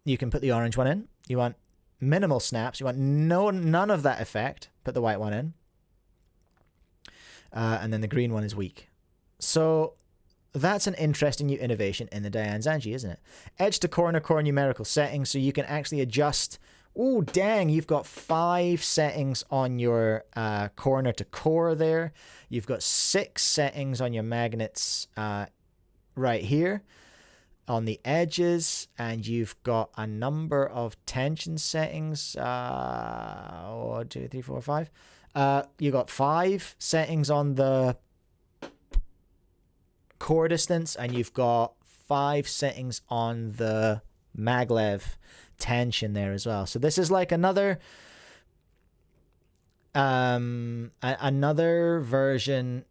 You can put the orange one in. You want minimal snaps. You want none of that effect. Put the white one in. And then the green one is weak. So that's an interesting new innovation in the Dayan Zhanchi, isn't it? Edge to corner core numerical settings, so you can actually adjust. Oh, dang, you've got 5 settings on your corner to core there. You've got 6 settings on your magnets right here. on the edges, and you've got a number of tension settings. 1, 2, 3, 4, 5. You got 5 settings on the core distance, and you've got 5 settings on the maglev tension there as well. So this is like another another version.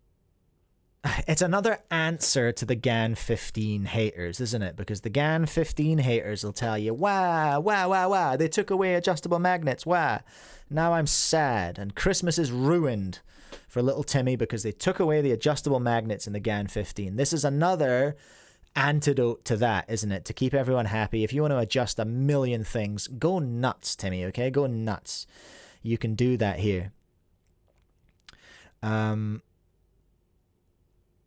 It's another answer to the GAN 15 haters, isn't it? Because the GAN 15 haters will tell you, wow, they took away adjustable magnets, wow. Now I'm sad, and Christmas is ruined for little Timmy because they took away the adjustable magnets in the GAN 15. This is another antidote to that, isn't it? To keep everyone happy. If you want to adjust a million things, go nuts, Timmy, okay? Go nuts. You can do that here.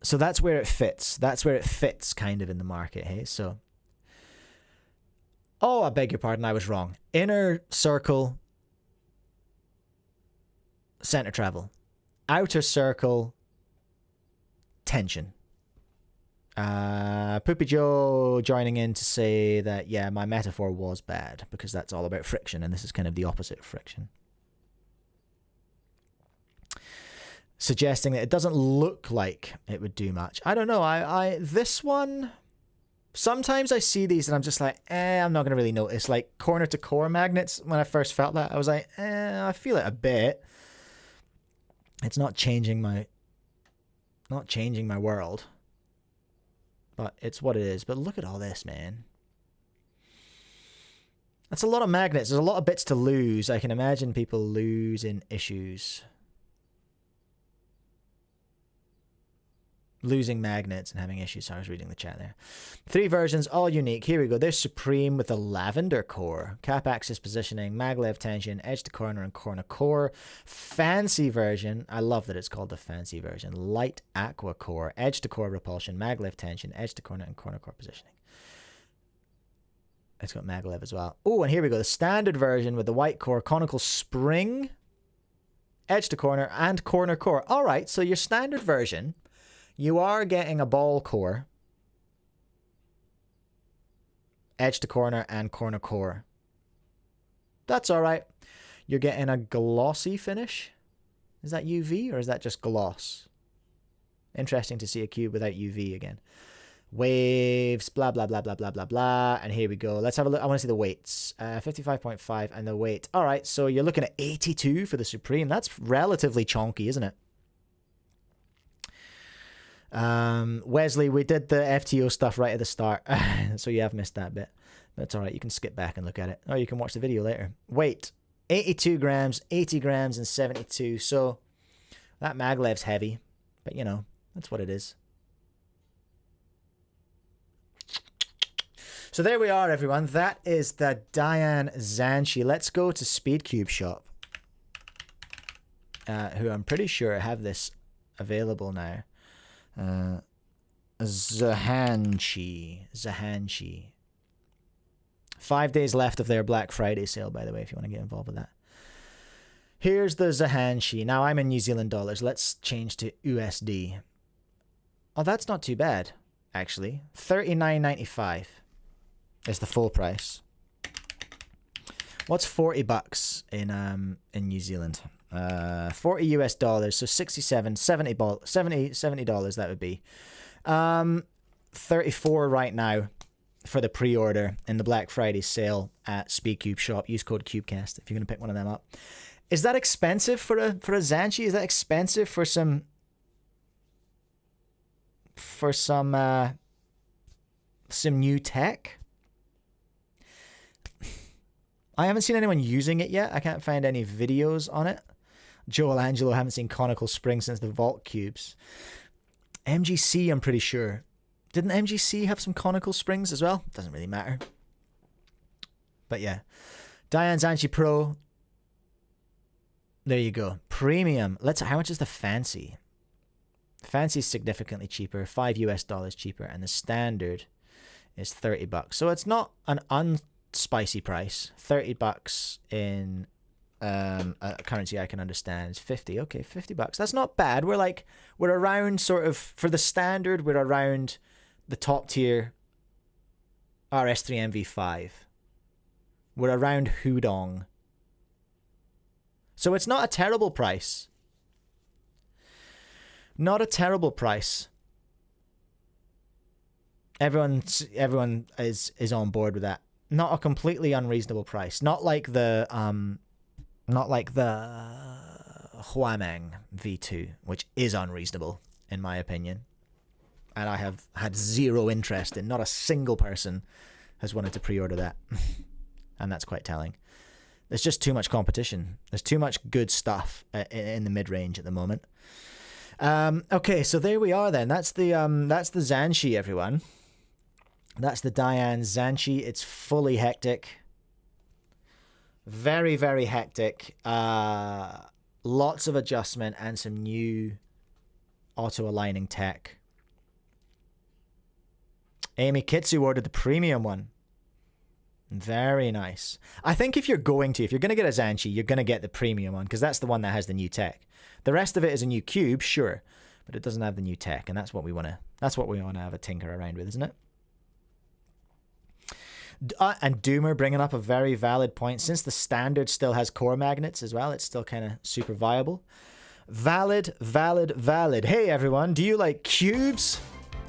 So that's where it fits. That's where it fits kind of in the market, hey? So, oh, I beg your pardon, I was wrong. Inner circle, center travel. Outer circle, tension. Poopy Joe joining in to say that, yeah, my metaphor was bad because that's all about friction, and this is kind of the opposite of friction. Suggesting that it doesn't look like it would do much. I don't know. This one, sometimes I see these and I'm just like, I'm not going to really notice. Like corner to core magnets, when I first felt that, I was like, I feel it a bit. It's not changing my world. But it's what it is. But look at all this, man. That's a lot of magnets. There's a lot of bits to lose. I can imagine people losing issues. Losing magnets and having issues. So I was reading the chat there. 3 versions, all unique. Here we go. There's Supreme with the lavender core, cap axis positioning, maglev tension, edge to corner and corner core. Fancy version. I love that it's called the fancy version. Light aqua core, edge to core repulsion, maglev tension, edge to corner and corner core positioning. It's got maglev as well. Oh, and here we go. The standard version with the white core, conical spring, edge to corner and corner core. All right. So your standard version, you are getting a ball core, edge to corner, and corner core. That's all right. You're getting a glossy finish. Is that UV or is that just gloss? Interesting to see a cube without UV again. Waves, blah, blah, blah, blah, blah, blah, blah. And here we go. Let's have a look. I want to see the weights. 55.5 and the weight. All right, so you're looking at 82 for the Supreme. That's relatively chonky, isn't it? Wesley, we did the FTO stuff right at the start, so you have missed that bit. That's all right. You can skip back and look at it, or you can watch the video later. Weight, 82 grams, 80 grams, and 72. So that maglev's heavy, but you know, that's what it is. So there we are, everyone. That is the Dayan Zhanchi. Let's go to SpeedCubeShop, who I'm pretty sure have this available now. Zhanchi. 5 days left of their Black Friday sale, by the way, if you want to get involved with that. Here's the Zhanchi. Now I'm in New Zealand dollars. Let's change to USD. Oh, that's not too bad, actually. $39.95 is the full price. What's 40 bucks in New Zealand? 40 US dollars, so $70 that would be. 34 right now for the pre-order in the Black Friday sale at SpeedCube Shop. Use code Cubecast if you're gonna pick one of them up. Is that expensive for a Zhanchi? Is that expensive for some new tech? I haven't seen anyone using it yet. I can't find any videos on it. Joel Angelo, haven't seen conical spring since the Vault Cubes. MGC, I'm pretty sure. Didn't MGC have some conical springs as well? Doesn't really matter. But yeah. Dayan Zhanchi Pro. There you go. Premium. How much is the fancy? Fancy is significantly cheaper. $5 US cheaper. And the standard is 30 bucks. So it's not an unspicy price. 30 bucks in a currency I can understand is 50. Okay, 50 bucks. That's not bad. We're around sort of, for the standard, we're around the top tier RS3 MV5. We're around Hudong. So it's not a terrible price. Not a terrible price. Everyone is on board with that. Not a completely unreasonable price. Not like the Huameng V2, which is unreasonable in my opinion. And I have had zero interest in. Not a single person has wanted to pre-order that. And that's quite telling. There's just too much competition. There's too much good stuff in the mid-range at the moment. Okay, so there we are then. That's the Zhanchi, everyone. That's the Dayan Zhanchi. It's fully hectic. Very, very hectic. Lots of adjustment and some new auto-aligning tech. Amy Kitsu ordered the premium one. Very nice. I think if you're going to get a Zhanchi, you're going to get the premium one because that's the one that has the new tech. The rest of it is a new cube, sure, but it doesn't have the new tech, and that's what we want to have a tinker around with, isn't it? And Doomer bringing up a very valid point. Since the standard still has core magnets as well, it's still kind of super viable. Valid. Hey everyone, do you like cubes?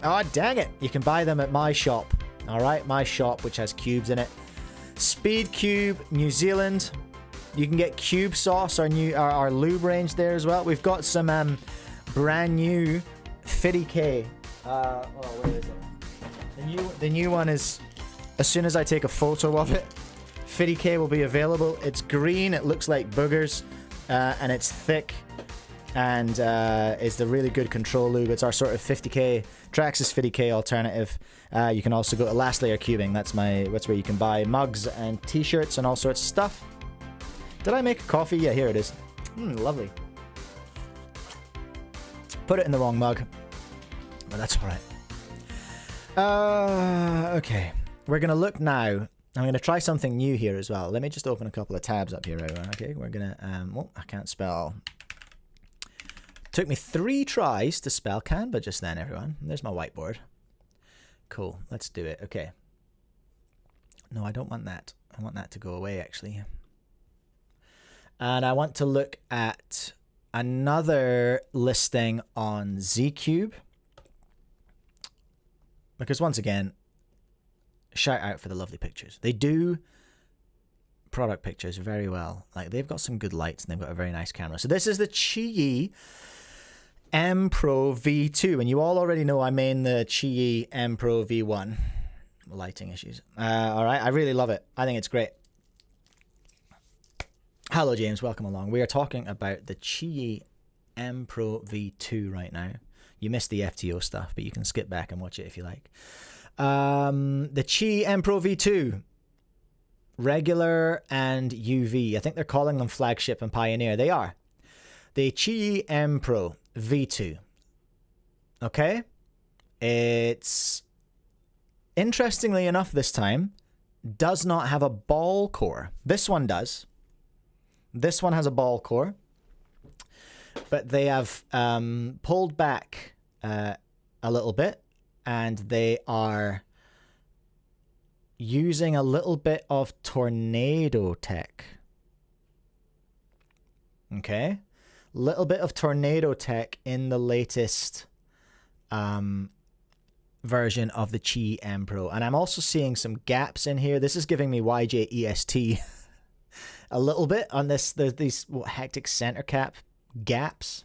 Oh, dang it. You can buy them at my shop. All right, my shop, which has cubes in it. SpeedCube New Zealand. You can get Cube Sauce, our lube range there as well. We've got some brand new Fiddy K. Where is it? The new one is, as soon as I take a photo of it, Fiddy K will be available. It's green, it looks like boogers, and it's thick, and it's the really good control lube. It's our sort of 50K, Traxxas 50K alternative. You can also go to Last Layer Cubing. That's where you can buy mugs and t-shirts and all sorts of stuff. Did I make a coffee? Yeah, here it is. Lovely. Put it in the wrong mug, but that's all right. Okay. We're going to look now. I'm going to try something new here as well. Let me just open a couple of tabs up here. Okay, we're going to... I can't spell. Took me 3 tries to spell Canva just then, everyone. There's my whiteboard. Cool. Let's do it. Okay. No, I don't want that. I want that to go away, actually. And I want to look at another listing on ZCube. Because once again... shout out for the lovely pictures. They do product pictures very well. Like, they've got some good lights and they've got a very nice camera. So this is the Qiyi M Pro V2, and you all already know I main the Qiyi M Pro V1. Lighting issues. All right, I really love it. I think it's great. Hello, James. Welcome along. We are talking about the Qiyi M Pro V2 right now. You missed the FTO stuff, but you can skip back and watch it if you like. The Qiyi M Pro V2, regular and UV. I think they're calling them flagship and pioneer. They are. The Qiyi M Pro V2. Okay. It's, interestingly enough this time, does not have a ball core. This one does. This one has a ball core. But they have pulled back a little bit. And they are using a little bit of tornado tech. Okay. Little bit of tornado tech in the latest version of the Qiyi M Pro. And I'm also seeing some gaps in here. This is giving me YJEST a little bit on this. There's these hectic center cap gaps,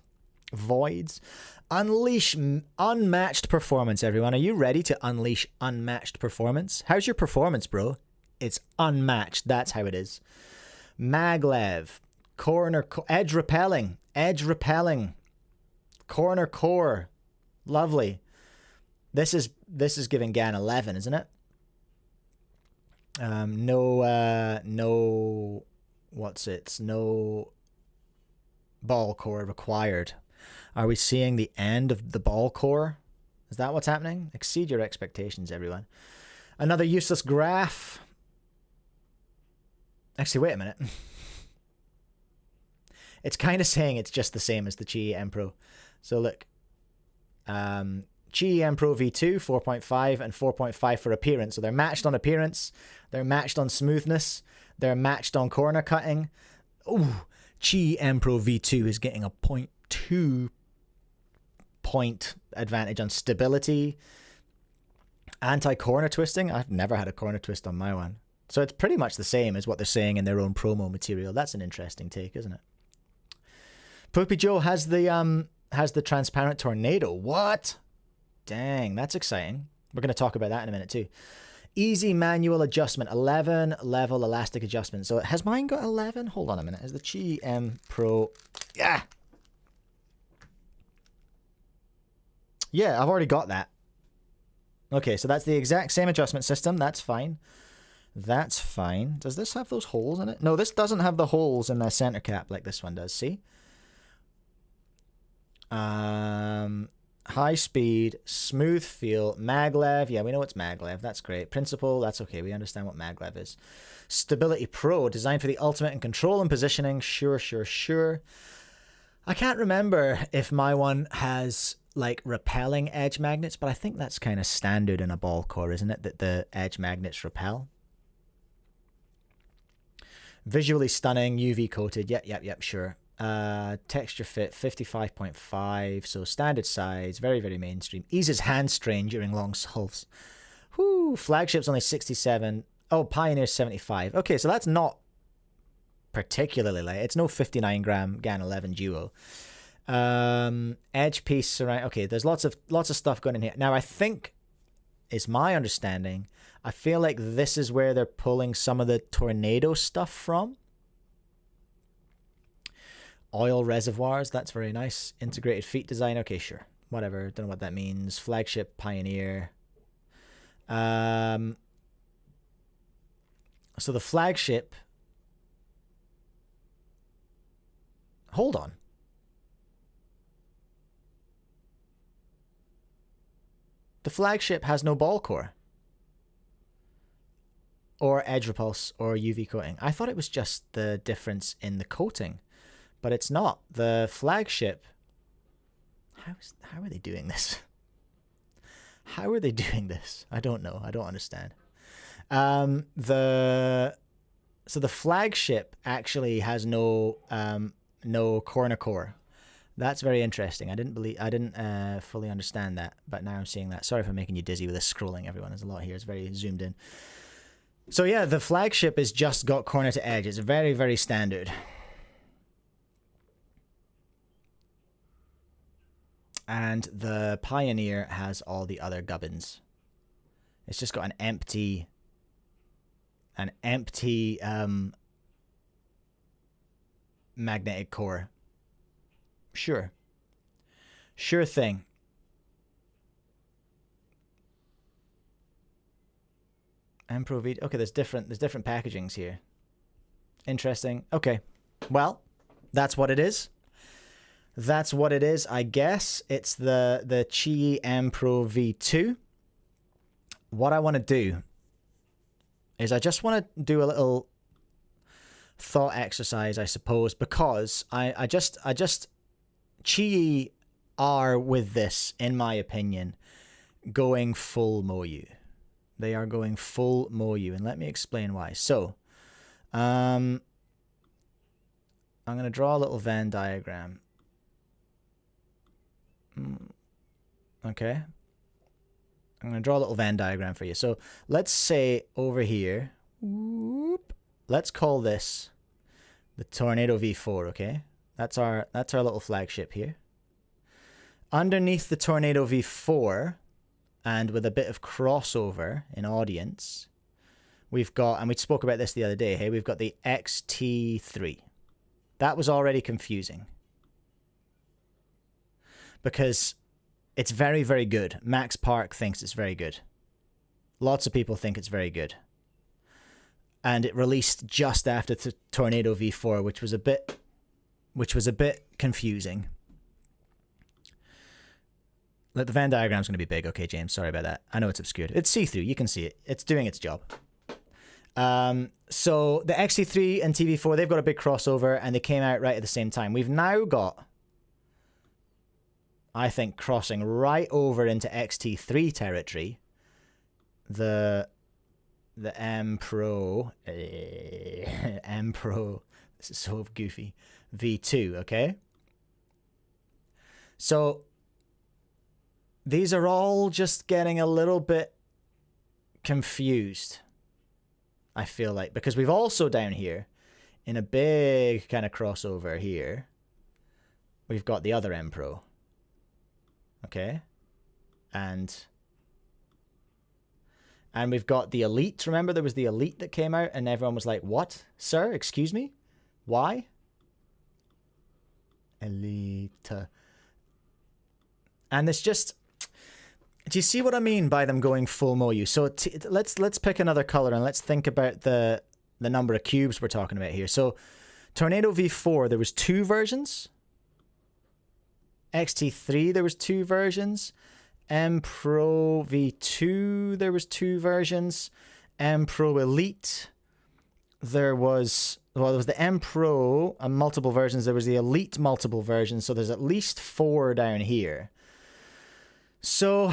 voids. Unleash unmatched performance, everyone. Are you ready to unleash unmatched performance? How's your performance, bro? It's unmatched. That's how it is. Maglev. Edge repelling. Corner core. Lovely. This is giving GAN 11, isn't it? No ball core required. Are we seeing the end of the ball core? Is that what's happening? Exceed your expectations, everyone. Another useless graph. Actually, wait a minute. It's kind of saying it's just the same as the Qiyi M Pro. So look. Qiyi M Pro V2, 4.5 and 4.5 for appearance. So they're matched on appearance. They're matched on smoothness. They're matched on corner cutting. Ooh, Qiyi M Pro V2 is getting a 0.2 point advantage on stability. Anti-corner twisting. I've never had a corner twist on my one. So it's pretty much the same as what they're saying in their own promo material. That's an interesting take, isn't it? Poopy Joe has the transparent tornado. What? Dang, that's exciting. We're going to talk about that in a minute too. Easy manual adjustment, 11 level elastic adjustment. So has mine got 11? Hold on a minute. Is the Qiyi M Pro? Yeah. Yeah, I've already got that. Okay, so that's the exact same adjustment system. That's fine. That's fine. Does this have those holes in it? No, this doesn't have the holes in the center cap like this one does. See? High speed, smooth feel, maglev. Yeah, we know it's maglev. That's great. Principle, that's okay. We understand what maglev is. Stability Pro, designed for the ultimate in control and positioning. Sure, sure, sure. I can't remember if my one has like repelling edge magnets, but I think that's kind of standard in a ball core, isn't it? That the edge magnets repel. Visually stunning, UV coated. Yep, sure. Texture fit 55.5, so standard size, very, very mainstream. Eases hand strain during long solves. Whoo, flagship's only 67. Oh, Pioneer's 75. Okay, so that's not particularly light. It's no 59 gram GAN 11 duo. Edge piece surround. Okay, there's lots of stuff going in here. Now I think, is my understanding, I feel like this is where they're pulling some of the tornado stuff from. Oil reservoirs, that's very nice. Integrated feet design, okay, sure. Whatever, don't know what that means. Flagship, Pioneer. So the flagship... Hold on. The flagship has no ball core. Or edge repulse or UV coating. I thought it was just the difference in the coating. But it's not. The flagship... How are they doing this? How are they doing this? I don't know. I don't understand. So the flagship actually has no corner core. That's very interesting. I didn't fully understand that, but now I'm seeing that. Sorry for making you dizzy with this scrolling, everyone. There's a lot here. It's very zoomed in. So yeah, the flagship has just got corner to edge. It's very, very standard. And the Pioneer has all the other gubbins. It's just got an empty magnetic core. Sure. Sure thing. M Pro V. Okay, there's different packagings here. Interesting. Okay. Well, that's what it is. That's what it is, I guess. It's the Qiyi M Pro V2. What I want to do is I just want to do a little thought exercise, I suppose, because I just Qiyi are with this, in my opinion, going full Moyu. They are going full Moyu, and let me explain why. So, I'm going to draw a little Venn diagram. Okay. I'm going to draw a little Venn diagram for you. So let's say over here, whoop, let's call this the Tornado V4, okay? That's our little flagship here. Underneath the Tornado V4, and with a bit of crossover in audience, we've got, and we spoke about this the other day, hey, we've got the XT3. That was already confusing, because it's very, very good. Max Park thinks it's very good. Lots of people think it's very good. And it released just after the Tornado V4, which was a bit confusing. Like, the Venn diagram's going to be big. Okay, James, sorry about that. I know it's obscured. It's see-through. You can see it. It's doing its job. So the XT3 and TV4, they've got a big crossover, and they came out right at the same time. We've now got I think, crossing right over into XT3 territory. The M Pro, M Pro, this is so goofy, V2, okay? So these are all just getting a little bit confused, I feel like, because we've also down here, in a big kind of crossover here, we've got the other M Pro, okay? And we've got the Elite. Remember, there was the Elite that came out, and everyone was like, what? Sir, excuse me? Why? Elite. And it's just... Do you see what I mean by them going full Moyu? So let's pick another color, and let's think about the number of cubes we're talking about here. So Tornado V4, there was 2 versions. XT3, there was 2 versions. M Pro V2, there was 2 versions. M Pro Elite, there was the M Pro and multiple versions. There was the Elite multiple versions. So there's at least 4 down here. So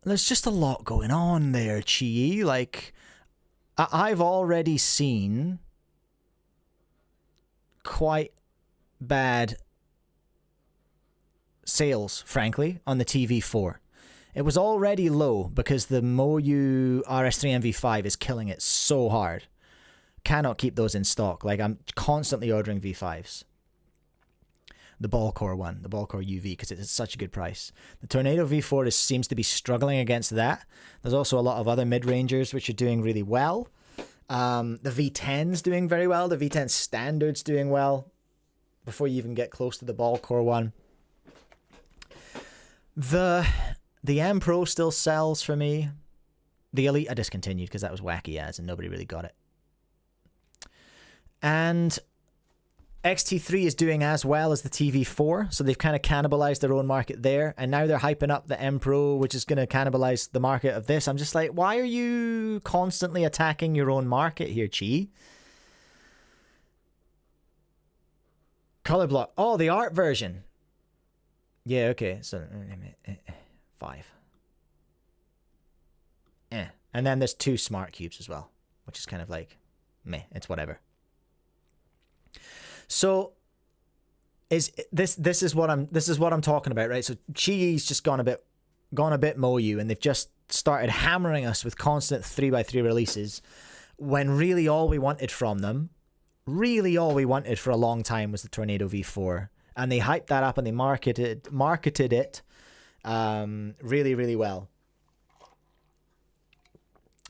there's just a lot going on there, Qiyi. Like, I've already seen quite bad sales, frankly, on the TV4. It was already low because the Moyu RS3 V5 is killing it so hard. Cannot keep those in stock. Like, I'm constantly ordering V5s. The ball core one, the ball core UV, because it's such a good price. The Tornado V4 seems to be struggling against that. There's also a lot of other mid-rangers which are doing really well. The V10's doing very well. The V10 Standard's doing well before you even get close to the ball core one. The M Pro still sells for me. The Elite I discontinued because that was wacky as and nobody really got it. And XT3 is doing as well as the TV4, so they've kind of cannibalized their own market there, and now they're hyping up the M Pro, which is going to cannibalize the market of this. I'm just like, why are you constantly attacking your own market here, Qiyi? Color block. Oh, the art version. Yeah, okay, so 5. And then there's 2 smart cubes as well, which is kind of like, meh, it's whatever. So this is what I'm talking about, right? So Qiyi's just gone a bit Moyu, and they've just started hammering us with constant 3x3 releases, when really all we wanted from them, really all we wanted for a long time was the Tornado V4. And they hyped that up and they marketed it really, really well.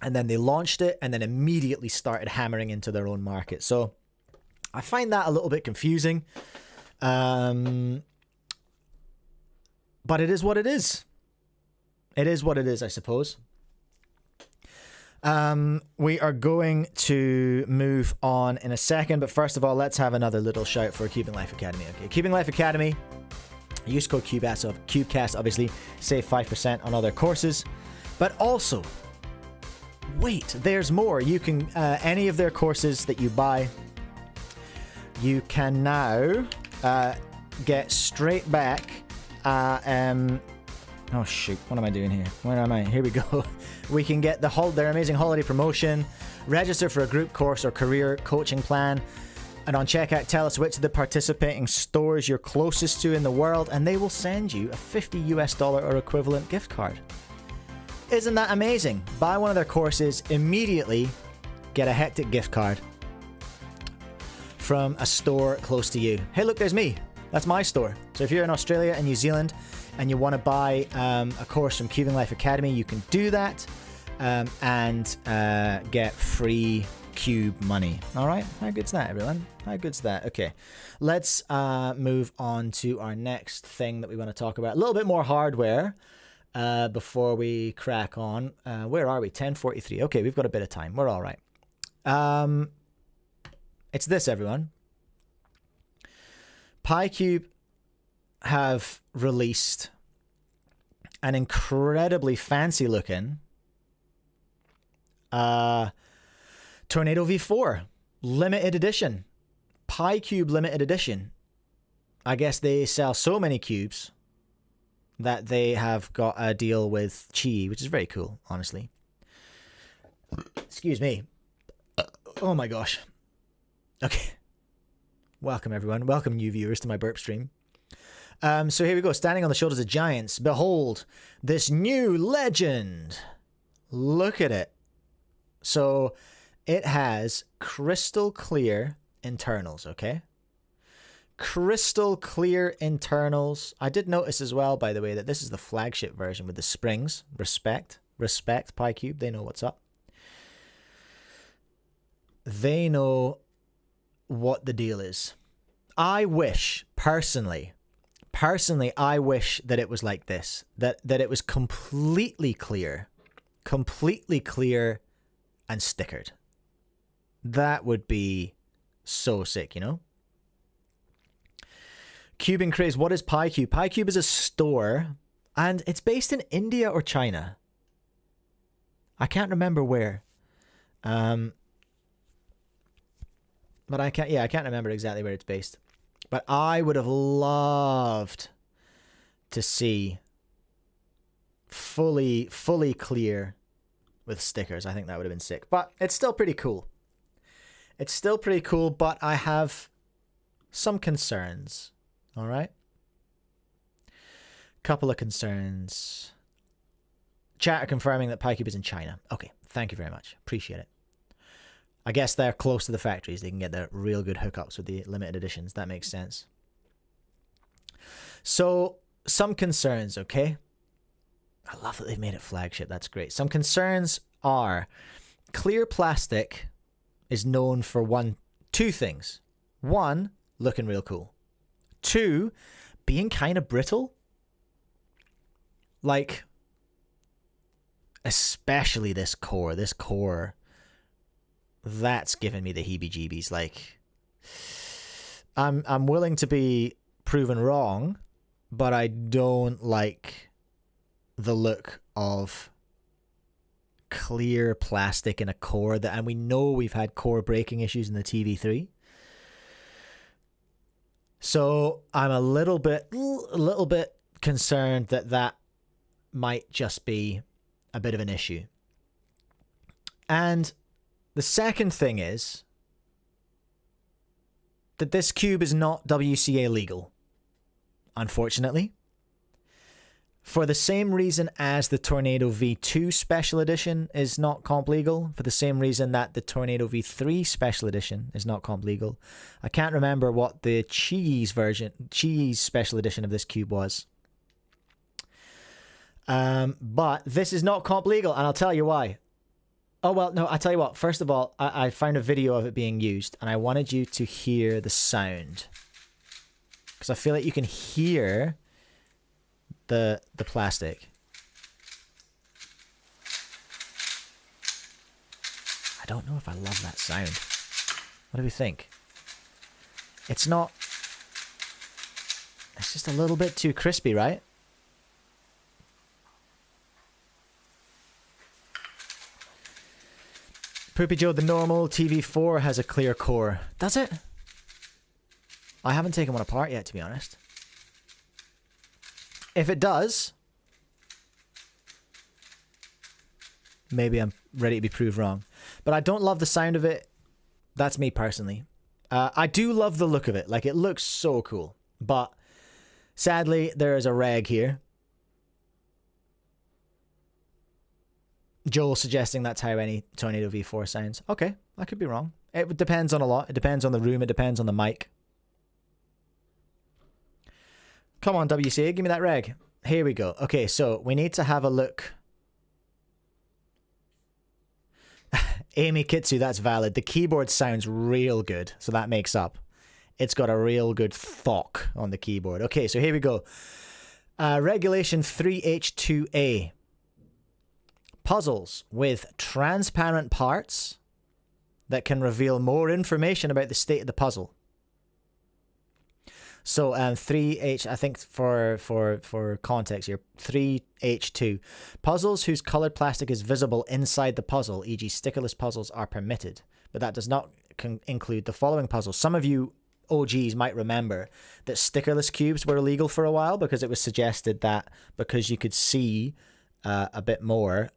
And then they launched it and then immediately started hammering into their own market. So I find that a little bit confusing. But it is what it is. It is what it is, I suppose. We are going to move on in a second, but first of all, let's have another little shout for CubingLifeAcademy. Okay, CubingLifeAcademy, use code Cubecast, obviously, save 5% on other courses, but also, wait, there's more. You can, any of their courses that you buy, you can now get straight back, oh shoot, what am I doing here? Where am I? Here we go. We can get their amazing holiday promotion, register for a group course or career coaching plan, and on checkout, tell us which of the participating stores you're closest to in the world, and they will send you a $50 US or equivalent gift card. Isn't that amazing? Buy one of their courses, immediately get a hectic gift card from a store close to you. Hey, look, there's me. That's my store. So if you're in Australia and New Zealand and you want to buy a course from CubingLifeAcademy, you can do that and get free cube money. All right, how good's that, everyone? How good's that? Okay, let's move on to our next thing that we want to talk about. A little bit more hardware before we crack on. Where are we? 10:43. Okay, we've got a bit of time. We're all right. It's this, everyone. Picube have released an incredibly fancy looking Tornado V4 limited edition, Picube limited edition. I guess they sell so many cubes that they have got a deal with Qiyi, which is very cool, honestly. Excuse me. Oh my gosh. Okay. Welcome, everyone. Welcome, new viewers, to my burp stream. So here we go. Standing on the shoulders of giants. Behold, this new legend. Look at it. So it has crystal clear internals, okay? Crystal clear internals. I did notice as well, by the way, that this is the flagship version with the springs. Respect. Respect, Picube. They know what's up. They know what the deal is. I wish, personally, I wish that it was like this. That it was completely clear and stickered. That would be so sick, you know? Cubing Craze, what is Picube? Picube is a store, and it's based in India or China. I can't remember where. But I can't remember exactly where it's based. But I would have loved to see fully clear with stickers. I think that would have been sick. But it's still pretty cool. It's still pretty cool, but I have some concerns. All right? Couple of concerns. Chat are confirming that Picube is in China. Okay, thank you very much. Appreciate it. I guess they're close to the factories. They can get the real good hookups with the limited editions. That makes sense. So, some concerns, okay? I love that they've made it flagship. That's great. Some concerns are clear plastic is known for two things. One, looking real cool. Two, being kind of brittle. Like, especially this core. This core, that's giving me the heebie-jeebies. Like, I'm willing to be proven wrong, but I don't like the look of clear plastic in a core that, and we know we've had core breaking issues in the TV3. So I'm a little bit concerned that might just be a bit of an issue. And the second thing is that this cube is not WCA legal, unfortunately. For the same reason as the Tornado V2 Special Edition is not comp legal, for the same reason that the Tornado V3 Special Edition is not comp legal. I can't remember what the Qiyi's Special Edition of this cube was. But this is not comp legal, and I'll tell you why. Oh, well, no, I'll tell you what. First of all, I found a video of it being used, and I wanted you to hear the sound. Because I feel like you can hear the plastic. I don't know if I love that sound. What do we think? It's not... It's just a little bit too crispy, right? Poopy Joe, the normal TV4 has a clear core. Does it? I haven't taken one apart yet, to be honest. If it does, maybe I'm ready to be proved wrong. But I don't love the sound of it. That's me personally. I do love the look of it. Like, it looks so cool. But sadly, there is a reg here. Joel suggesting that's how any Tornado V4 sounds. Okay, I could be wrong. It depends on a lot. It depends on the room. It depends on the mic. Come on, WCA, give me that reg. Here we go. Okay, so we need to have a look. Amy Kitsu, that's valid. The keyboard sounds real good, so that makes up. It's got a real good thok on the keyboard. Okay, so here we go. Regulation 3H2A. Puzzles with transparent parts that can reveal more information about the state of the puzzle. So 3H, I think for context here, 3H2. Puzzles whose colored plastic is visible inside the puzzle, e.g. stickerless puzzles, are permitted. But that does not include the following puzzles. Some of you OGs might remember that stickerless cubes were illegal for a while because it was suggested that because you could see a bit more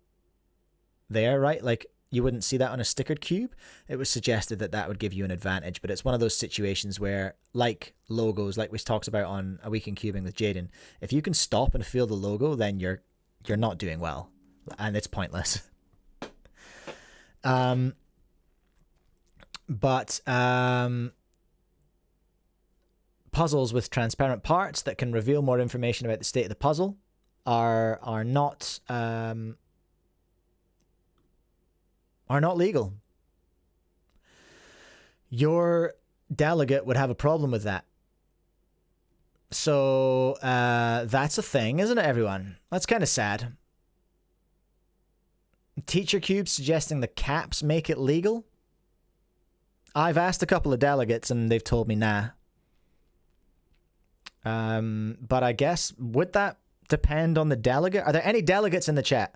there, right? Like, you wouldn't see that on a stickered cube. It was suggested that that would give you an advantage, but it's one of those situations where, like logos, like we talked about on A Week in Cubing with Jaden, if you can stop and feel the logo, then you're not doing well, and it's pointless. Puzzles with transparent parts that can reveal more information about the state of the puzzle are not legal. Your delegate would have a problem with that. So that's a thing, isn't it, everyone? That's kind of sad. Teacher cubes suggesting the caps make it legal. I've asked a couple of delegates and they've told me nah. But I guess, would that depend on the delegate? Are there any delegates in the chat?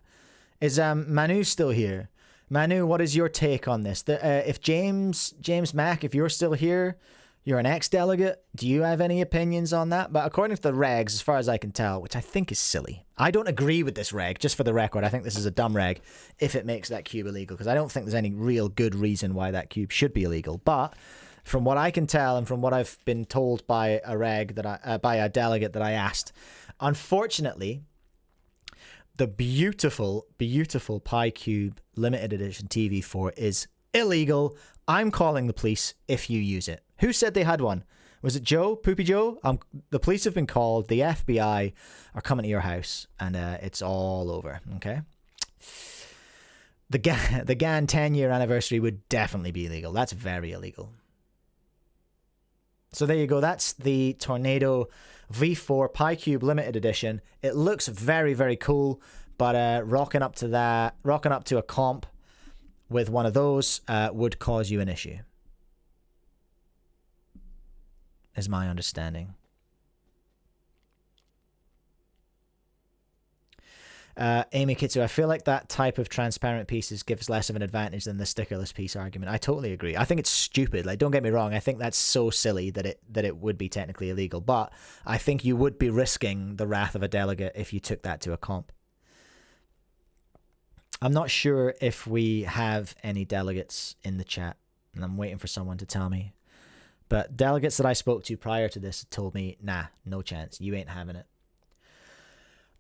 Is Manu still here? Manu, what is your take on this? If James Mack, if you're still here, you're an ex-delegate, do you have any opinions on that? But according to the regs, as far as I can tell, which I think is silly, I don't agree with this reg, just for the record. I think this is a dumb reg if it makes that cube illegal, because I don't think there's any real good reason why that cube should be illegal. But from what I can tell and from what I've been told by a reg that by a delegate that I asked, unfortunately, the beautiful, beautiful Picube limited edition TV4 is illegal. I'm calling the police if you use it. Who said they had one? Was it Joe? Poopy Joe? The police have been called. The FBI are coming to your house, and it's all over. Okay. The GAN 10-year anniversary would definitely be illegal. That's very illegal. So there you go. That's the Tornado V4 Picube limited edition. It looks very, very cool, but rocking up to a comp with one of those would cause you an issue, is my understanding. Amy Kitsu, I feel like that type of transparent pieces gives less of an advantage than the stickerless piece argument. I totally agree. I think it's stupid. Like, don't get me wrong. I think that's so silly that it would be technically illegal. But I think you would be risking the wrath of a delegate if you took that to a comp. I'm not sure if we have any delegates in the chat, and I'm waiting for someone to tell me. But delegates that I spoke to prior to this told me, nah, no chance. You ain't having it.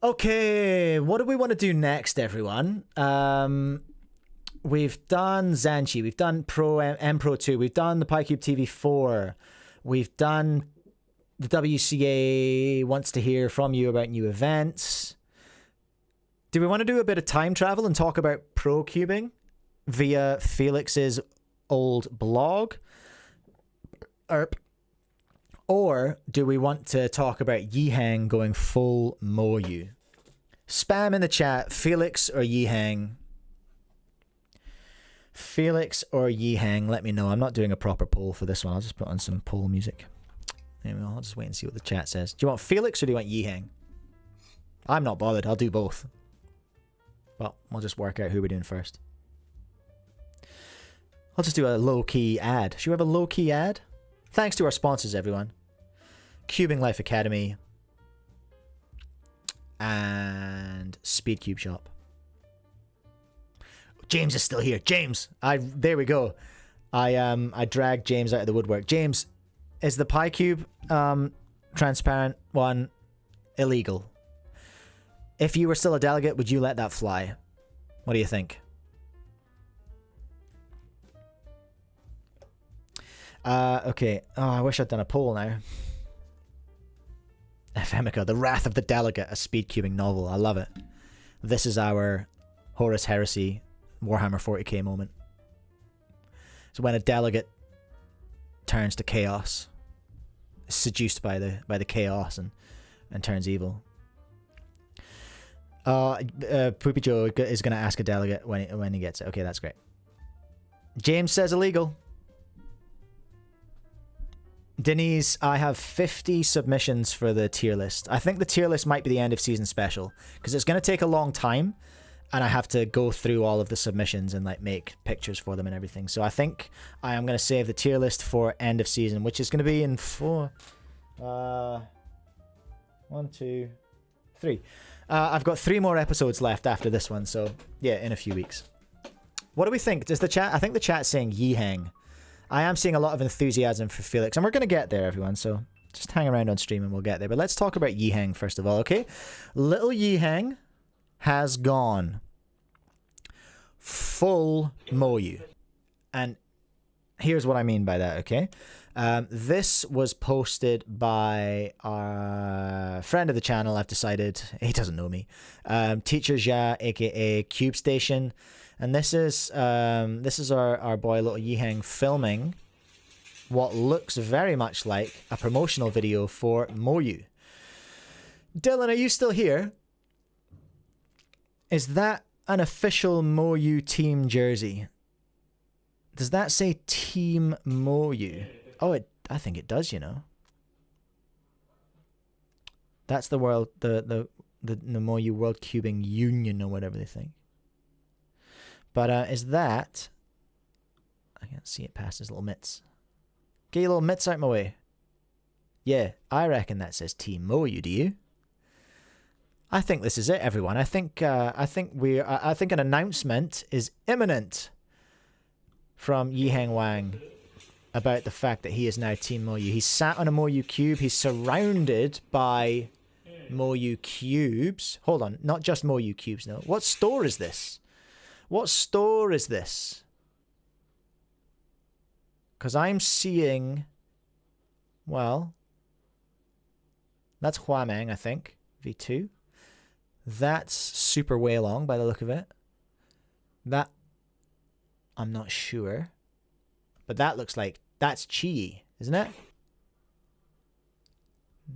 Okay, what do we want to do next, everyone? We've done Zhanchi, we've done M Pro 2, we've done the Picube TV4, we've done the WCA wants to hear from you about new events. Do we want to do a bit of time travel and talk about pro cubing via Felix's old blog? Or do we want to talk about Yiheng going full Moyu? Spam in the chat, Felix or Yiheng. Felix or Yiheng, let me know. I'm not doing a proper poll for this one. I'll just put on some poll music. Anyway, I'll just wait and see what the chat says. Do you want Felix or do you want Yiheng? I'm not bothered. I'll do both. Well, we'll just work out who we're doing first. I'll just do a low-key ad. Should we have a low-key ad? Thanks to our sponsors, everyone. CubingLifeAcademy and SpeedCubeShop. James is still here. James, there we go. I dragged James out of the woodwork. James, is the Picube transparent one illegal? If you were still a delegate, would you let that fly? What do you think? Okay. Oh, I wish I'd done a poll now. Femica, The Wrath of the Delegate, a speedcubing novel. I love it. This is our Horus Heresy Warhammer 40k moment. So when a delegate turns to chaos, seduced by the chaos and turns evil. Poopy Joe is going to ask a delegate when he gets it. Okay, that's great. James says illegal. Denise, I have 50 submissions for the tier list. I think the tier list might be the end of season special because it's going to take a long time and I have to go through all of the submissions and like make pictures for them and everything. So I think I am going to save the tier list for end of season, which is going to be in 1, 2, 3. I've got 3 more episodes left after this one, so yeah, in a few weeks. What do we think? Does the chat? I think the chat's saying Yiheng. I am seeing a lot of enthusiasm for Felix, and we're going to get there, everyone. So just hang around on stream and we'll get there. But let's talk about Yiheng first of all, okay? Little Yiheng has gone full Moyu. And here's what I mean by that, okay? This was posted by our friend of the channel, I've decided. He doesn't know me. Teacher Jia, aka Cube Station. And this is our boy little Yiheng filming what looks very much like a promotional video for Moyu. Dylan, are you still here? Is that an official Moyu team jersey? Does that say Team Moyu? Oh, I think it does, you know. That's the Moyu World Cubing Union or whatever they think. But is that... I can't see it past his little mitts. Get your little mitts out my way. Yeah, I reckon that says Team Moyu, do you? I think this is it, everyone. I think an announcement is imminent from Yiheng Wang about the fact that he is now Team Moyu. He's sat on a Moyu cube. He's surrounded by Moyu cubes. Hold on, not just Moyu cubes, no. What store is this? What store is this? Because I'm seeing... Well... That's Huameng, I think. V2. That's Super Weilong by the look of it. That... I'm not sure. But that looks like... That's Qiyi, isn't it?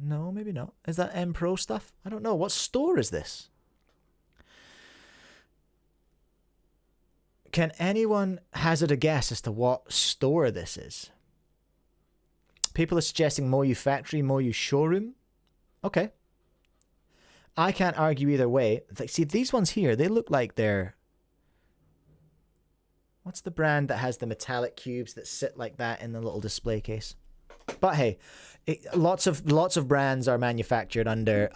No, maybe not. Is that M Pro stuff? I don't know. What store is this? Can anyone hazard a guess as to what store this is? People are suggesting Moyu Factory, Moyu Showroom. Okay. I can't argue either way. See, these ones here, they look like they're... What's the brand that has the metallic cubes that sit like that in the little display case? But hey, lots of brands are manufactured under...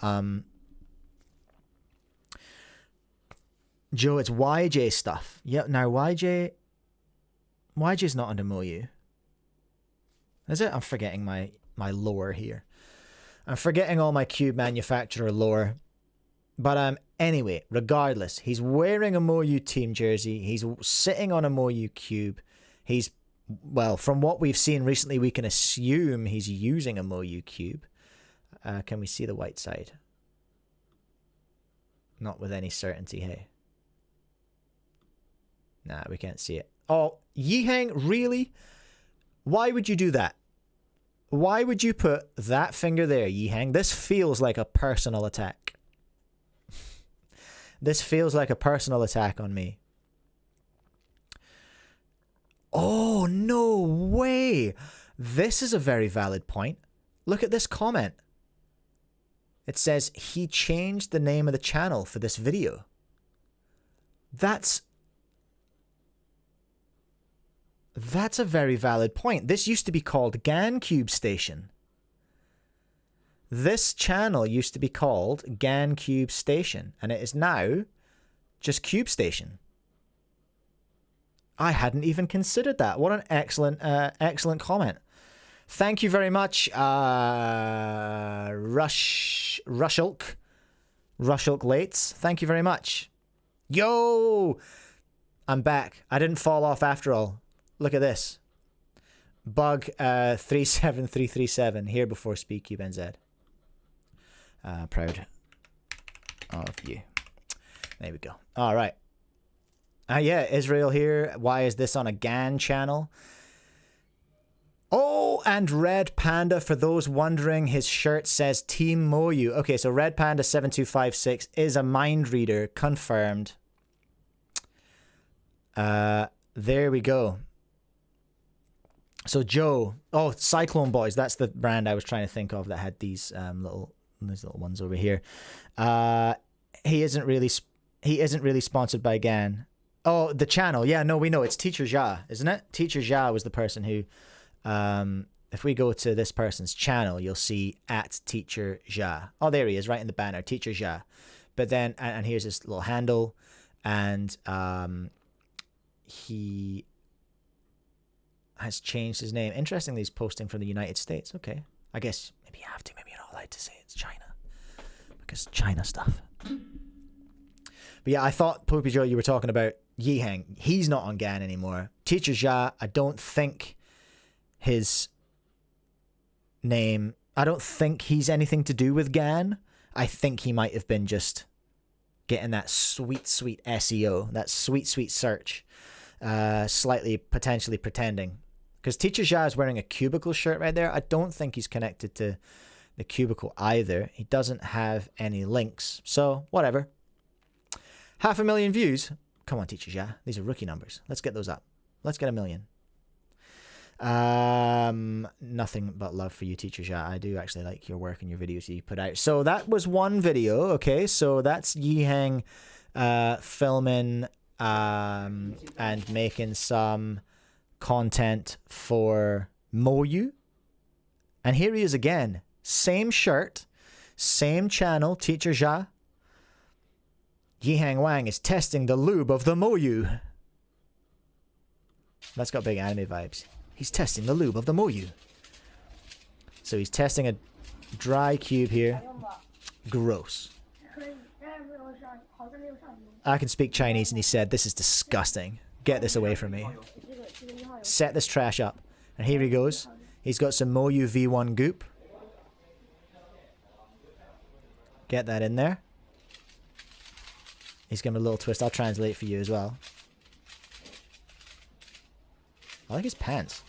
Joe, it's YJ stuff. Yeah, now YJ's not under Moyu. Is it? I'm forgetting my lore here. I'm forgetting all my cube manufacturer lore. But anyway, regardless, he's wearing a Moyu team jersey. He's sitting on a Moyu cube. He's, well, from what we've seen recently, we can assume he's using a Moyu cube. Can we see the white side? Not with any certainty, hey. Nah, we can't see it. Oh, Yiheng, really? Why would you do that? Why would you put that finger there, Yiheng? This feels like a personal attack. This feels like a personal attack on me. Oh, no way. This is a very valid point. Look at this comment. It says he changed the name of the channel for this video. That's a very valid point. This used to be called GAN Cube Station. This channel used to be called GAN Cube Station, and it is now just Cube Station. I hadn't even considered that. What an excellent, excellent comment. Thank you very much, Rushulk Lates. Thank you very much. Yo, I'm back. I didn't fall off after all. Look at this. Bug 37337 here before SpeedCube NZ. Proud of you. There we go. All right. Yeah, Israel here. Why is this on a GAN channel? Oh, and Red Panda, for those wondering, his shirt says Team Moyu. Okay, so Red Panda 7256 is a mind reader, confirmed. There we go. So Joe, oh, Cyclone Boys, that's the brand I was trying to think of that had these little ones over here. He isn't really he isn't really sponsored by GAN. Oh, the channel. Yeah, no, we know. It's Teacher Jia, isn't it? Teacher Jia was the person who, if we go to this person's channel, you'll see at Teacher Jia. Oh, there he is, right in the banner, Teacher Jia. But then, and here's his little handle, and he has changed his name. Interestingly, he's posting from the United States. Okay. I guess maybe you have to. Maybe you're not allowed to say it's China. Because China stuff. But yeah, I thought, Poopy Joe, you were talking about Yiheng. He's not on GAN anymore. Teacher Jia, I don't think his name, I don't think he's anything to do with GAN. I think he might have been just getting that sweet, sweet SEO, that sweet, sweet search, slightly potentially pretending. Because Teacher Jia is wearing a Cubicle shirt right there. I don't think he's connected to the Cubicle either. He doesn't have any links. So, whatever. 500,000 views. Come on, Teacher Jia. These are rookie numbers. Let's get those up. Let's get 1 million. Nothing but love for you, Teacher Jia. I do actually like your work and your videos you put out. So that was one video. Okay, so that's Yiheng filming and making some content for Moyu. And here he is again. Same shirt, same channel, Teacher Jia. Yiheng Wang is testing the lube of the Moyu. That's got big anime vibes. He's testing the lube of the Moyu. So he's testing a dry cube here. Gross. I can speak Chinese, and he said, "This is disgusting. Get this away from me. Set this trash up." And here he goes. He's got some Moyu V1 goop. Get that in there. He's giving a little twist. I'll translate for you as well. I like his pants.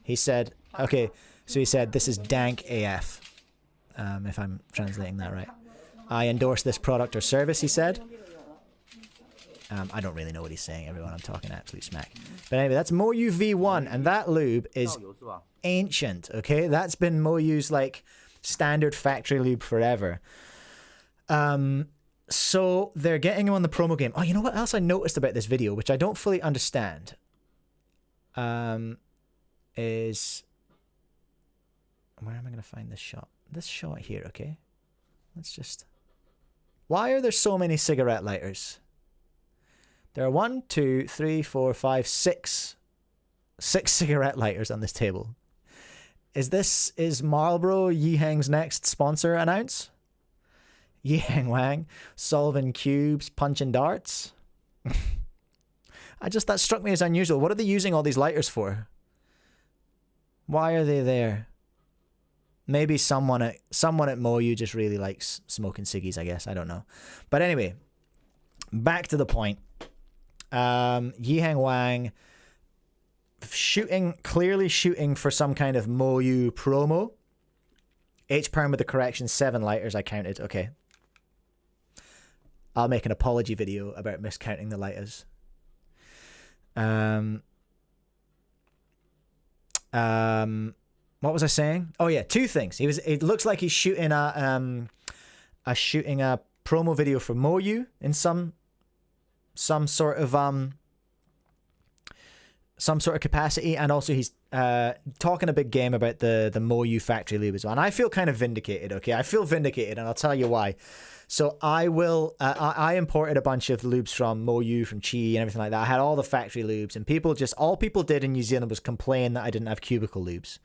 He said, okay, so he said, "This is dank AF." If I'm translating that right. "I endorse this product or service," he said. I don't really know what he's saying, everyone. I'm talking absolute smack. But anyway, that's Moyu V1, and that lube is ancient, okay? That's been Moyu's, like, standard factory lube forever. So they're getting him on the promo game. Oh, you know what else I noticed about this video, which I don't fully understand, is... Where am I going to find this shot? This shot here, okay? Let's just... Why are there so many cigarette lighters? There are 1, 2, 3, 4, 5, 6 cigarette lighters on this table. Is Marlboro Yiheng's next sponsor announce? Yiheng Wang solving cubes, punching darts. That struck me as unusual. What are they using all these lighters for? Why are they there? Maybe someone at Moyu just really likes smoking ciggies, I guess. I don't know. But anyway, back to the point. Yiheng Wang clearly shooting for some kind of Moyu promo. H-perm with the correction, 7 lighters I counted. Okay. I'll make an apology video about miscounting the lighters. What was I saying? Oh yeah, 2 things. It looks like he's shooting a promo video for Moyu in some sort of capacity, and also he's talking a big game about the Moyu factory lube as well. And I feel kind of vindicated, okay? I feel vindicated, and I'll tell you why. So I imported a bunch of lubes from Moyu, from Qiyi, and everything like that. I had all the factory lubes, and all people did in New Zealand was complain that I didn't have cubicle lubes.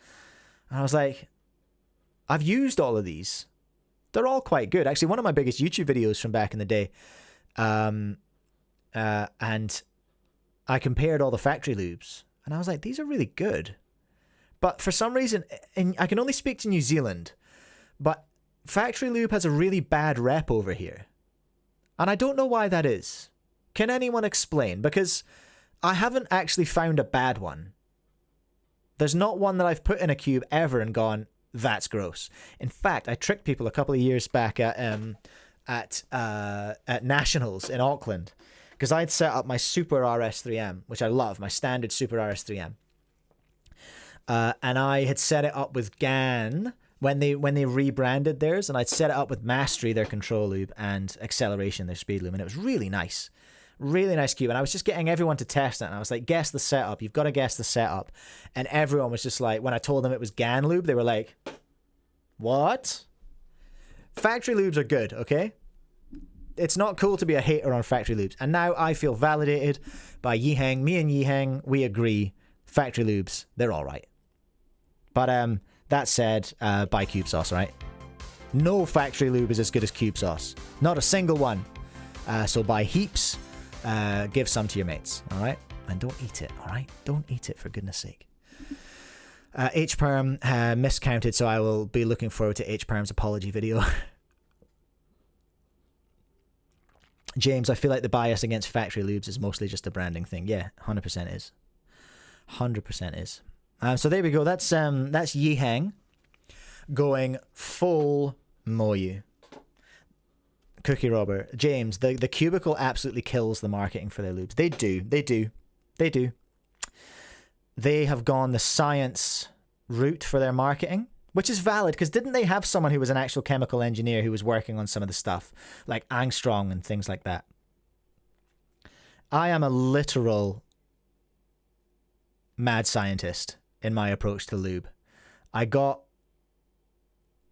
And I was like, I've used all of these. They're all quite good. Actually, one of my biggest YouTube videos from back in the day, and I compared all the factory lubes, and I was like, these are really good. But for some reason, and I can only speak to New Zealand, but factory lube has a really bad rep over here. And I don't know why that is. Can anyone explain? Because I haven't actually found a bad one. There's not one that I've put in a cube ever and gone, that's gross. In fact, I tricked people a couple of years back at Nationals in Auckland, because I'd set up my Super RS3M, which I love, my standard Super RS3M. And I had set it up with GAN, when they rebranded theirs, and I'd set it up with Mastery, their control lube, and Acceleration, their speed lube, and it was really nice. Really nice cube. And I was just getting everyone to test it, and I was like, guess the setup. You've got to guess the setup. And everyone was just like, when I told them it was GAN lube, they were like, what? Factory lubes are good, okay? It's not cool to be a hater on factory lubes. And now I feel validated by Yiheng. Me and Yiheng, we agree. Factory lubes, they're all right. But that said, buy cube sauce, right? No factory lube is as good as cube sauce. Not a single one. So buy heaps. Give some to your mates, all right? And don't eat it, all right? Don't eat it, for goodness sake. H-Perm miscounted, so I will be looking forward to H-Perm's apology video. James, I feel like the bias against factory lubes is mostly just a branding thing. Yeah, 100% is. 100% is. So there we go. That's Yiheng going full Moyu. Cookie Robber. James, the Cubicle absolutely kills the marketing for their lubes. They do. They do. They do. They have gone the science route for their marketing, which is valid, because didn't they have someone who was an actual chemical engineer who was working on some of the stuff, like angstrom and things like that? I am a literal mad scientist in my approach to lube. I got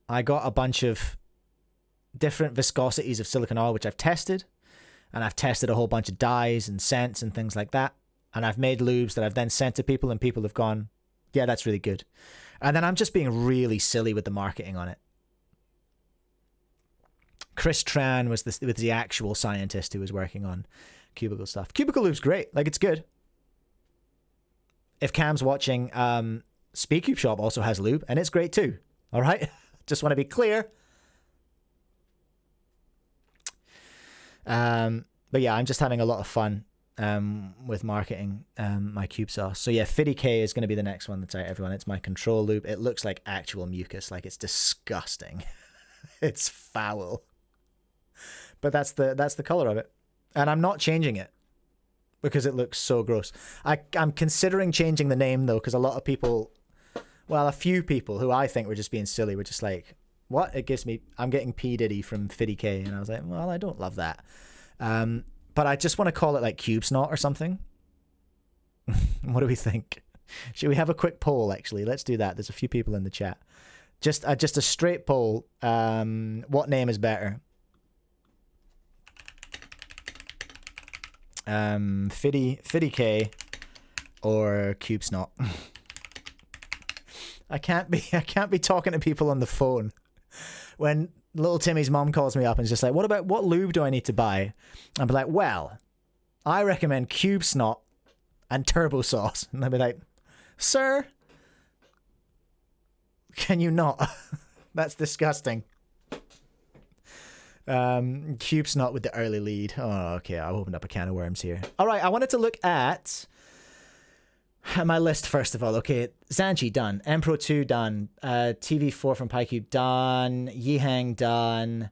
a bunch of different viscosities of silicone oil, which I've tested, and I've tested a whole bunch of dyes and scents and things like that, and I've made lubes that I've then sent to people, and people have gone, yeah, that's really good. And then I'm just being really silly with the marketing on it. Chris Tran was the actual scientist who was working on Cubicle stuff. Cubicle lube's great. Like, it's good. If Cam's watching, SpeedCubeShop also has lube, and it's great too. All right? Just want to be clear. But yeah, I'm just having a lot of fun with marketing my cube sauce. So yeah, Fiddy K is going to be the next one that's out, everyone. It's my control lube. It looks like actual mucus. Like, it's disgusting. It's foul. But that's the color of it. And I'm not changing it because it looks so gross. I'm considering changing the name though, because a lot of people, well, a few people who I think were just being silly were just like, what? It gives me, I'm getting P. Diddy from Fiddy K. And I was like, well, I don't love that. But I just want to call it like Cube Snot or something. What do we think? Should we have a quick poll, actually? Let's do that. There's a few people in the chat. Just a straight poll. What name is better? Fiddy K or Cube Snot? I can't be talking to people on the phone when little Timmy's mom calls me up and is just like, what lube do I need to buy? I'll be like, well, I recommend Cube Snot and Turbo Sauce. And I'll be like, sir, can you not? That's disgusting. Cube Snot with the early lead. Oh, okay, I opened up a can of worms here. All right, I wanted to look at my list first of all. Okay, Zhanchi done, M Pro 2 done, TV4 from Picube done, Yiheng done,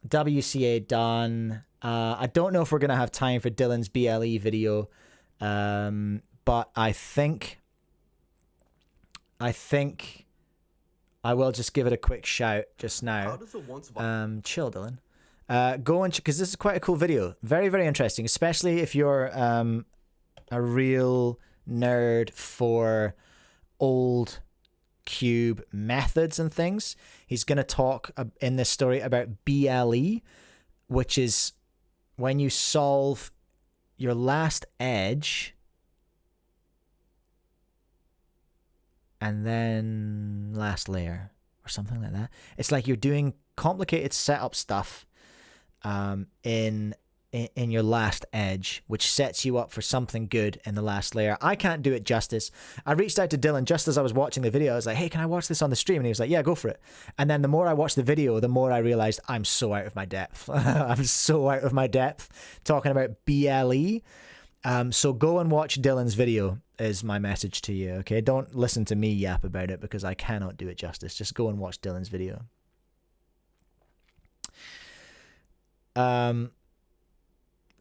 WCA done. I don't know if we're gonna have time for Dylan's BLE video, but I think I will just give it a quick shout just now. Chill, Dylan. Go and because this is quite a cool video. Very, very interesting, especially if you're a real nerd for old cube methods and things. He's going to talk in this story about BLE, which is when you solve your last edge and then last layer or something like that. It's like you're doing complicated setup stuff in your last edge, which sets you up for something good in the last layer. I can't do it justice. I reached out to Dylan just as I was watching the video. I was like, hey, can I watch this on the stream? And he was like, yeah, go for it. And then the more I watched the video, the more I realized I'm so out of my depth. I'm so out of my depth talking about BLE. So go and watch Dylan's video is my message to you, okay? Don't listen to me yap about it because I cannot do it justice. Just go and watch Dylan's video.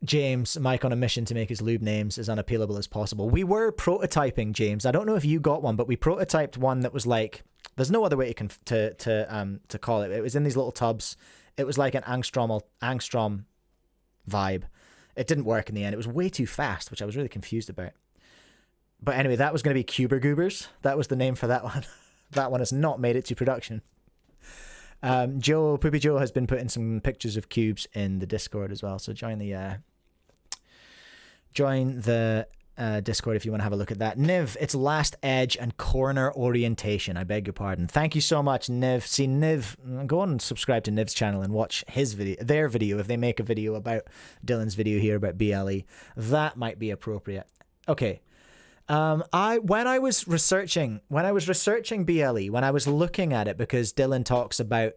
James, Mike on a mission to make his lube names as unappealable as possible. We were prototyping, James. I don't know if you got one, but we prototyped one that was like There's no other way to call it. It was in these little tubs. It was like an angstrom vibe. It didn't work in the end. It was way too fast, which I was really confused about. But anyway, that was going to be Cuber Goobers. That was the name for that one. That one has not made it to production. Poopy Joe has been putting some pictures of cubes in the Discord as well. So join the Discord if you want to have a look at that. Niv, it's last edge and corner orientation. I beg your pardon. Thank you so much, Niv. See, Niv, go on and subscribe to Niv's channel and watch their video. If they make a video about Dylan's video here about BLE, that might be appropriate. Okay. When I was researching BLE, when I was looking at it, because Dylan talks about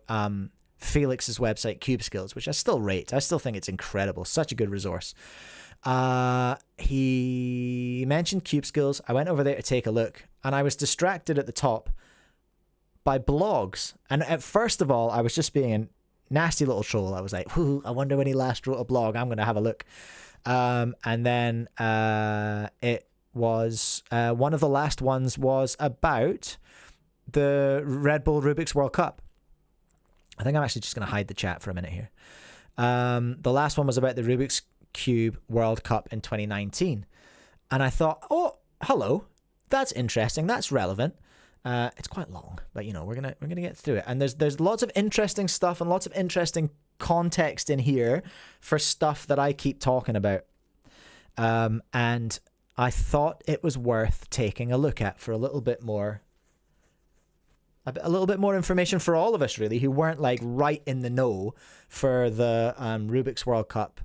Felix's website Cube Skills, which I still rate. I still think it's incredible. Such a good resource. He mentioned Cube Skills. I went over there to take a look, and I was distracted at the top by blogs. And first of all, I was just being a nasty little troll. I was like, I wonder when he last wrote a blog. I'm going to have a look. And then it was one of the last ones was about the Red Bull Rubik's World Cup. I think I'm actually just going to hide the chat for a minute here. The last one was about the Rubik's Cube World Cup in 2019, and I thought, oh, hello, that's interesting, that's relevant. It's quite long, but you know, we're gonna get through it, and there's lots of interesting stuff and lots of interesting context in here for stuff that I keep talking about, and I thought it was worth taking a look at for a little bit more information for all of us, really, who weren't like right in the know for the Rubik's World Cup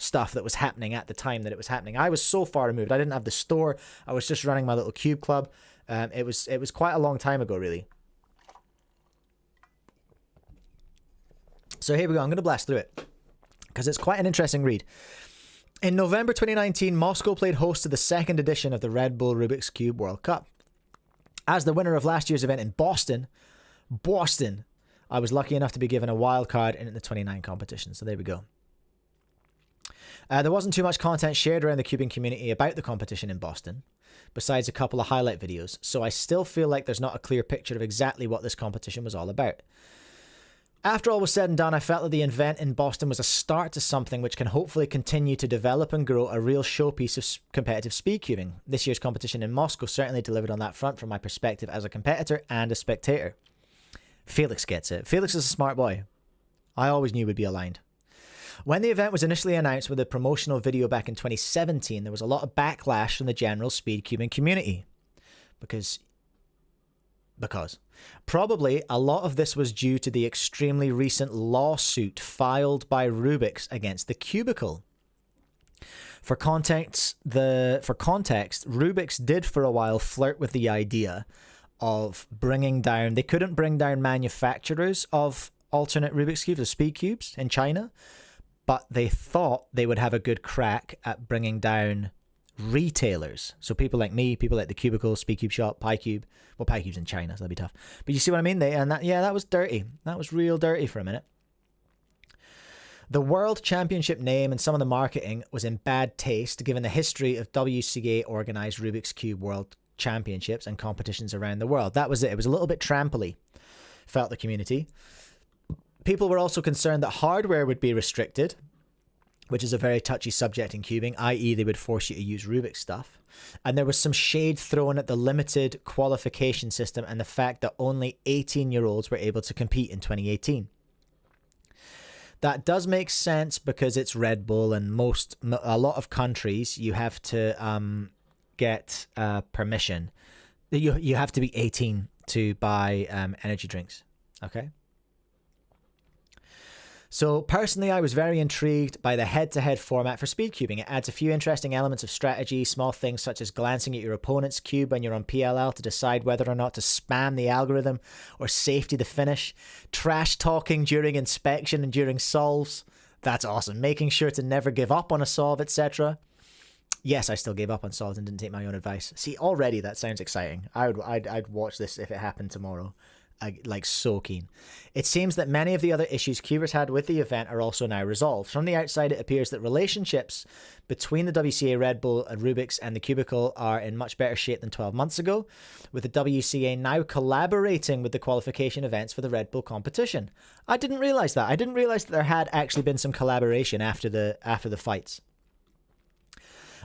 stuff that was happening at the time that it was happening. I was so far removed. I didn't have the store. I was just running my little cube club. It was quite a long time ago, really. So here we go. I'm going to blast through it because it's quite an interesting read. In November 2019, Moscow played host to the second edition of the Red Bull Rubik's Cube World Cup. As the winner of last year's event in Boston, I was lucky enough to be given a wild card in the 29 competition. So there we go. There wasn't too much content shared around the cubing community about the competition in Boston, besides a couple of highlight videos, so I still feel like there's not a clear picture of exactly what this competition was all about. After all was said and done, I felt that the event in Boston was a start to something which can hopefully continue to develop and grow a real showpiece of competitive speedcubing. This year's competition in Moscow certainly delivered on that front from my perspective as a competitor and a spectator. Felix gets it. Felix is a smart boy. I always knew we'd be aligned. When the event was initially announced with a promotional video back in 2017, there was a lot of backlash from the general speedcubing community. Because probably a lot of this was due to the extremely recent lawsuit filed by Rubik's against the Cubicle. For context, Rubik's did for a while flirt with the idea of bringing down... They couldn't bring down manufacturers of alternate Rubik's Cubes, or speed cubes, in China, but they thought they would have a good crack at bringing down retailers. So people like me, people like the Cubicle, SpeedCubeShop, Picube. Well, Picube's in China, so that'd be tough. But you see what I mean? That was dirty. That was real dirty for a minute. The World Championship name and some of the marketing was in bad taste, given the history of WCA organised Rubik's Cube World Championships and competitions around the world. That was it. It was a little bit trampoly, felt the community. People were also concerned that hardware would be restricted, which is a very touchy subject in cubing, i.e. they would force you to use Rubik's stuff. And there was some shade thrown at the limited qualification system and the fact that only 18-year-olds were able to compete in 2018. That does make sense because it's Red Bull, and a lot of countries you have to get permission. You have to be 18 to buy energy drinks. Okay. So personally, I was very intrigued by the head-to-head format for speedcubing. It adds a few interesting elements of strategy, small things such as glancing at your opponent's cube when you're on PLL to decide whether or not to spam the algorithm or safety the finish, trash talking during inspection and during solves. That's awesome. Making sure to never give up on a solve, etc. Yes, I still gave up on solves and didn't take my own advice. See, already that sounds exciting. I'd watch this if it happened tomorrow. like so keen. It seems that many of the other issues cubers had with the event are also now resolved. From the outside, it appears that relationships between the WCA, Red Bull, and Rubik's and the Cubicle are in much better shape than 12 months ago, with the WCA now collaborating with the qualification events for the Red Bull competition. I didn't realize that. I didn't realize that there had actually been some collaboration after the fights.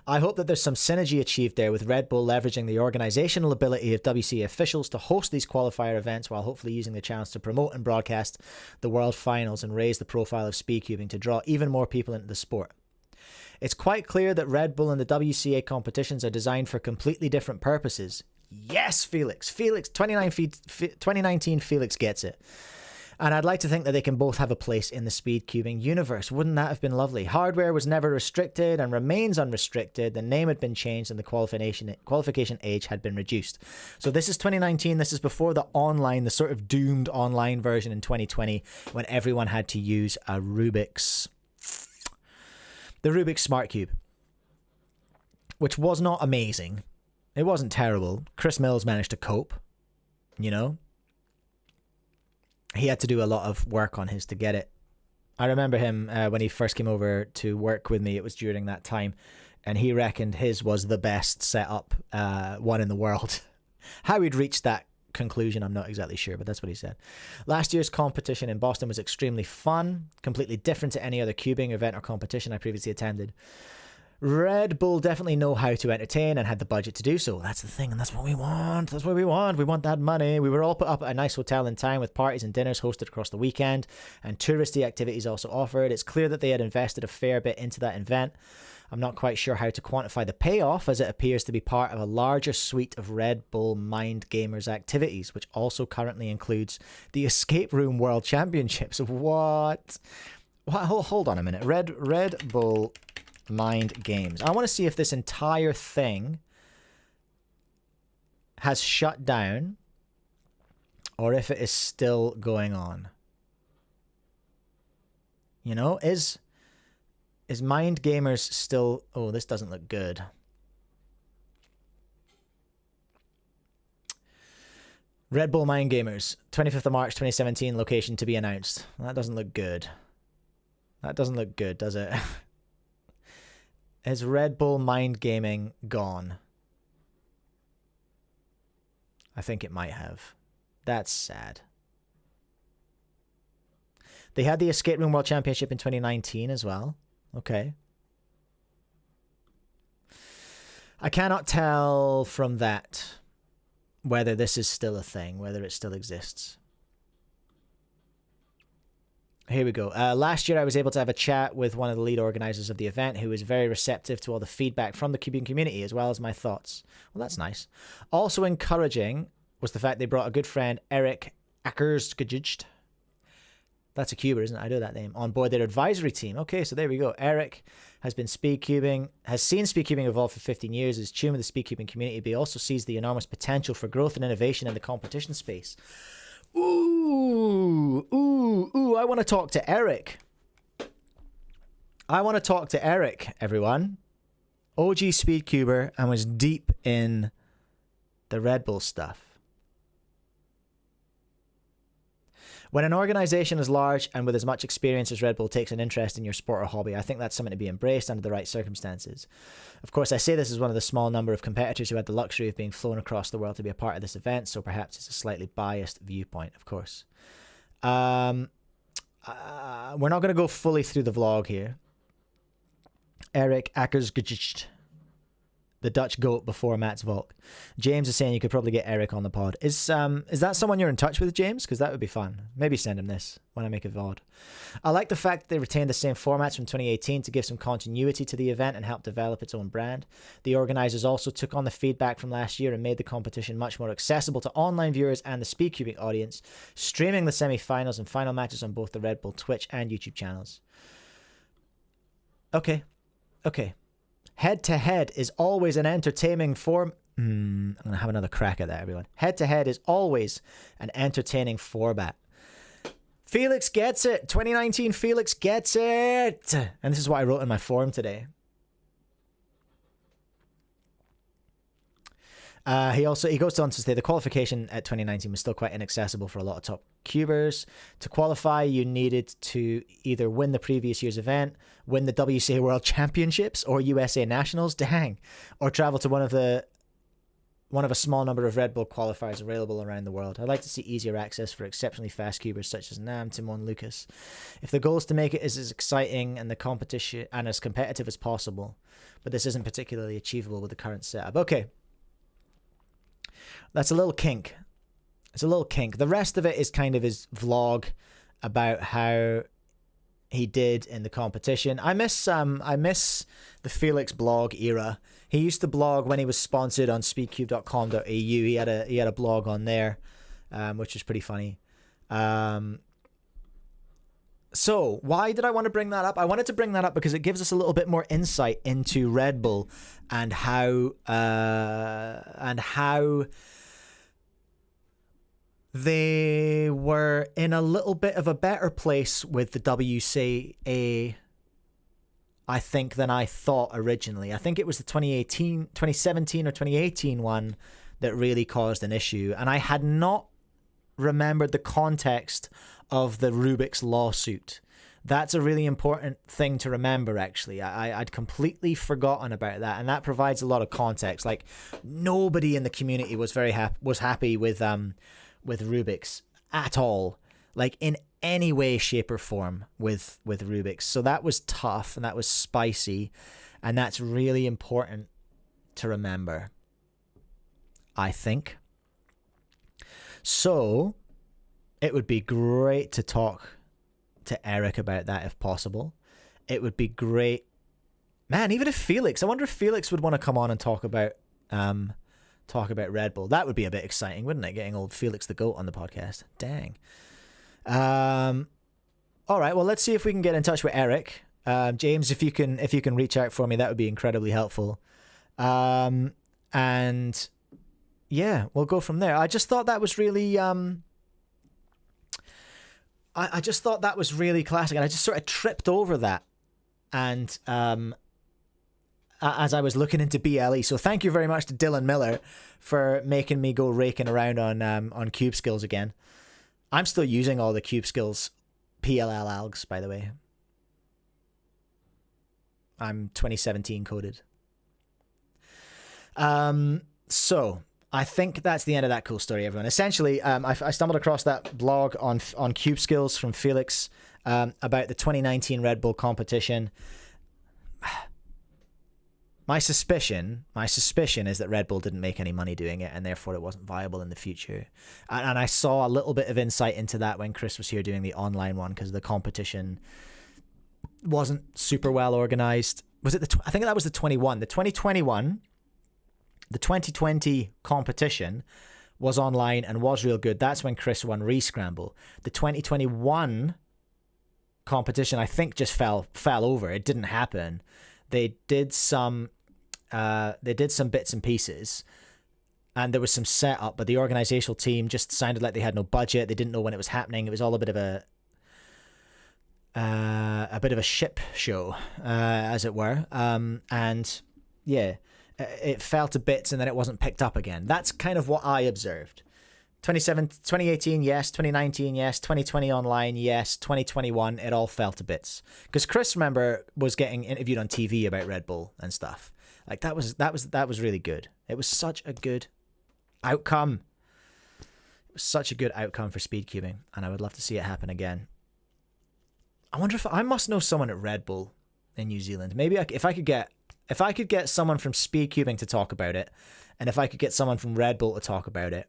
I hope that there's some synergy achieved there, with Red Bull leveraging the organizational ability of WCA officials to host these qualifier events while hopefully using the chance to promote and broadcast the World Finals and raise the profile of speedcubing to draw even more people into the sport. It's quite clear that Red Bull and the WCA competitions are designed for completely different purposes. Yes, Felix. 2019 Felix gets it. And I'd like to think that they can both have a place in the speedcubing universe. Wouldn't that have been lovely? Hardware was never restricted and remains unrestricted. The name had been changed and the qualification age had been reduced. So this is 2019. This is before the sort of doomed online version in 2020, when everyone had to use the Rubik's Smart Cube, which was not amazing. It wasn't terrible. Chris Mills managed to cope, you know. He had to do a lot of work on his to get it. I remember him when he first came over to work with me. It was during that time, and he reckoned his was the best setup one in the world. How he'd reached that conclusion, I'm not exactly sure, but that's what he said. Last year's competition in Boston was extremely fun, completely different to any other cubing event or competition I previously attended. Red Bull definitely know how to entertain and had the budget to do so. That's the thing, and that's what we want. That's what we want. We want that money. We were all put up at a nice hotel in town with parties and dinners hosted across the weekend, and touristy activities also offered. It's clear that they had invested a fair bit into that event. I'm not quite sure how to quantify the payoff, as it appears to be part of a larger suite of Red Bull Mind Gamers activities, which also currently includes the Escape Room World Championships. What? Hold on a minute. Red Bull Mind Games. I want to see if this entire thing has shut down or if it is still going on. You know, is Mind Gamers still... Oh, this doesn't look good. Red Bull Mind Gamers, 25th of March 2017, location to be announced. That doesn't look good. That doesn't look good, does it? Is Red Bull Mind Gaming gone? I think it might have. That's sad. They had the Escape Room World Championship in 2019 as well. Okay. I cannot tell from that whether this is still a thing, whether it still exists. Here we go. Last year, I was able to have a chat with one of the lead organizers of the event, who was very receptive to all the feedback from the cubing community, as well as my thoughts. Well, that's nice. Also encouraging was the fact they brought a good friend, Eric Ackersgejst. That's a cuber, isn't it? I know that name. On board their advisory team. Okay, so there we go. Eric has seen speedcubing evolve for 15 years, is tuned with the speedcubing community, but he also sees the enormous potential for growth and innovation in the competition space. Ooh, I want to talk to Eric. I want to talk to Eric, everyone. OG speedcuber and was deep in the Red Bull stuff. When an organization as large and with as much experience as Red Bull takes an interest in your sport or hobby, I think that's something to be embraced under the right circumstances. Of course, I say this as one of the small number of competitors who had the luxury of being flown across the world to be a part of this event, so perhaps it's a slightly biased viewpoint, of course. We're not going to go fully through the vlog here. Eric Ackersgejst, the Dutch goat before Matt's Volk. James is saying you could probably get Eric on the pod. Is that someone you're in touch with, James? Because that would be fun. Maybe send him this when I make a VOD. I like the fact that they retained the same formats from 2018 to give some continuity to the event and help develop its own brand. The organizers also took on the feedback from last year and made the competition much more accessible to online viewers and the speedcubing audience, streaming the semi-finals and final matches on both the Red Bull Twitch and YouTube channels. Okay. Head-to-head is always an entertaining form. I'm going to have another crack at that, everyone. Head-to-head is always an entertaining format. Felix gets it. 2019 Felix gets it. And this is what I wrote in my forum today. He goes on to say the qualification at 2019 was still quite inaccessible for a lot of top cubers. To qualify, you needed to either win the previous year's event, win the WCA World Championships or USA Nationals, dang, or travel to one of a small number of Red Bull qualifiers available around the world. I'd like to see easier access for exceptionally fast cubers such as Nam, Timon, Lucas. If the goal is to make it as exciting and the competition and as competitive as possible, but this isn't particularly achievable with the current setup. Okay. That's a little kink. It's a little kink. The rest of it is kind of his vlog about how he did in the competition. I miss the Felix blog era. He used to blog when he was sponsored on speedcube.com.au. He had a blog on there, which was pretty funny. So why did I want to bring that up? I wanted to bring that up because it gives us a little bit more insight into Red Bull and how they were in a little bit of a better place with the WCA, I think, than I thought originally. I think it was the 2017 or 2018 one that really caused an issue. And I had not remembered the context of the Rubik's lawsuit. That's a really important thing to remember, actually. I'd completely forgotten about that. And that provides a lot of context. Like, nobody in the community was happy with Rubik's at all. Like, in any way, shape, or form with Rubik's. So that was tough and that was spicy, and that's really important to remember, I think. So it would be great to talk to Eric about that if possible. It would be great, man. Even if Felix, I wonder if Felix would want to come on and talk about Red Bull. That would be a bit exciting, wouldn't it? Getting old Felix the Goat on the podcast. Dang. All right, well, let's see if we can get in touch with Eric. James, if you can reach out for me, that would be incredibly helpful. And yeah, we'll go from there. I just thought that was really I just thought that was really classic, and I just sort of tripped over that. And as I was looking into BLE, so thank you very much to Dylan Miller for making me go raking around on Cube Skills again. I'm still using all the Cube Skills PLL algs, by the way. I'm 2017 coded. So I think that's the end of that cool story, everyone. Essentially, I stumbled across that blog on Cube Skills from Felix about the 2019 Red Bull competition. My suspicion is that Red Bull didn't make any money doing it, and therefore it wasn't viable in the future. And I saw a little bit of insight into that when Chris was here doing the online one, because the competition wasn't super well organized. Was it I think that was the 21. The 2021, the 2020 competition was online and was real good. That's when Chris won Rescramble. The 2021 competition, I think, just fell over. It didn't happen. They did some bits and pieces, and there was some setup, but the organizational team just sounded like they had no budget. They didn't know when it was happening. It was all a bit of a ship show, as it were. And yeah, it fell to bits, and then it wasn't picked up again. That's kind of what I observed. 2018, yes. 2019, yes. 2020 online, yes. 2021, it all fell to bits. Because Chris, remember, was getting interviewed on TV about Red Bull and stuff. Like, that was really good. It was such a good outcome. It was such a good outcome for speedcubing, and I would love to see it happen again. I wonder if I must know someone at Red Bull in New Zealand. Maybe if I could get someone from speedcubing to talk about it, and if I could get someone from Red Bull to talk about it,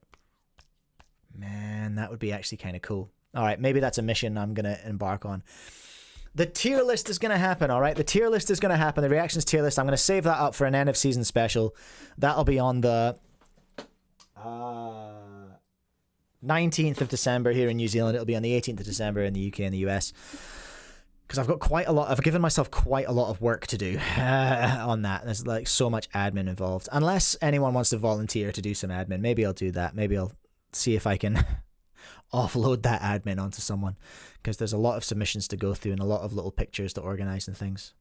man, that would be actually kind of cool. All right, maybe that's a mission I'm going to embark on. The tier list is going to happen, all right? The tier list is going to happen. The reactions tier list, I'm going to save that up for an end of season special. That'll be on the 19th of December here in New Zealand. It'll be on the 18th of December in the UK and the US. Because I've given myself quite a lot of work to do on that. There's like so much admin involved. Unless anyone wants to volunteer to do some admin, maybe I'll do that. Maybe I'll see if I can offload that admin onto someone, because there's a lot of submissions to go through and a lot of little pictures to organize and things.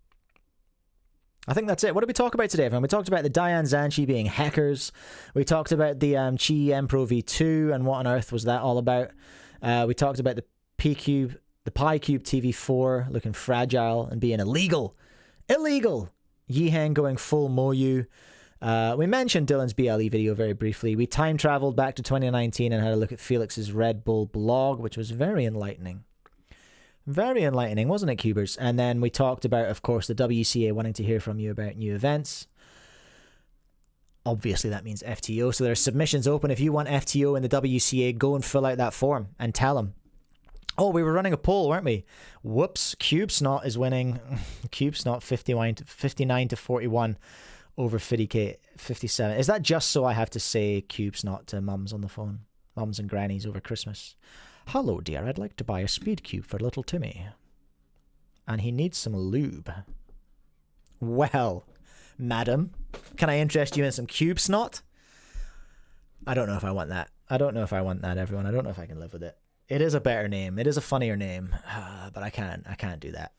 I think that's it. What did we talk about today, everyone? We talked about the Dayan Zhanchi being hekkers. We talked about the Qiyi M Pro V2 and what on earth was that all about. We talked about the Picube TV4 looking fragile and being illegal. Yiheng going full Moyu. We mentioned Dylan's BLE video very briefly. We time traveled back to 2019 and had a look at Felix's Red Bull blog, which was very enlightening. Very enlightening, wasn't it, Cubers? And then we talked about, of course, the WCA wanting to hear from you about new events. Obviously, that means FTO. So there are submissions open. If you want FTO in the WCA, go and fill out that form and tell them. Oh, we were running a poll, weren't we? Whoops. CubeSnot is winning. CubeSnot 59 to 41 over Fiddy K 57. Is that just so I have to say CubeSnot to mums on the phone? Mums and grannies over Christmas. Hello, dear. I'd like to buy a speed cube for little Timmy. And he needs some lube. Well, madam, can I interest you in some CubeSnot? I don't know if I want that. I don't know if I want that, everyone. I don't know if I can live with it. It is a better name. It is a funnier name. But I can't do that.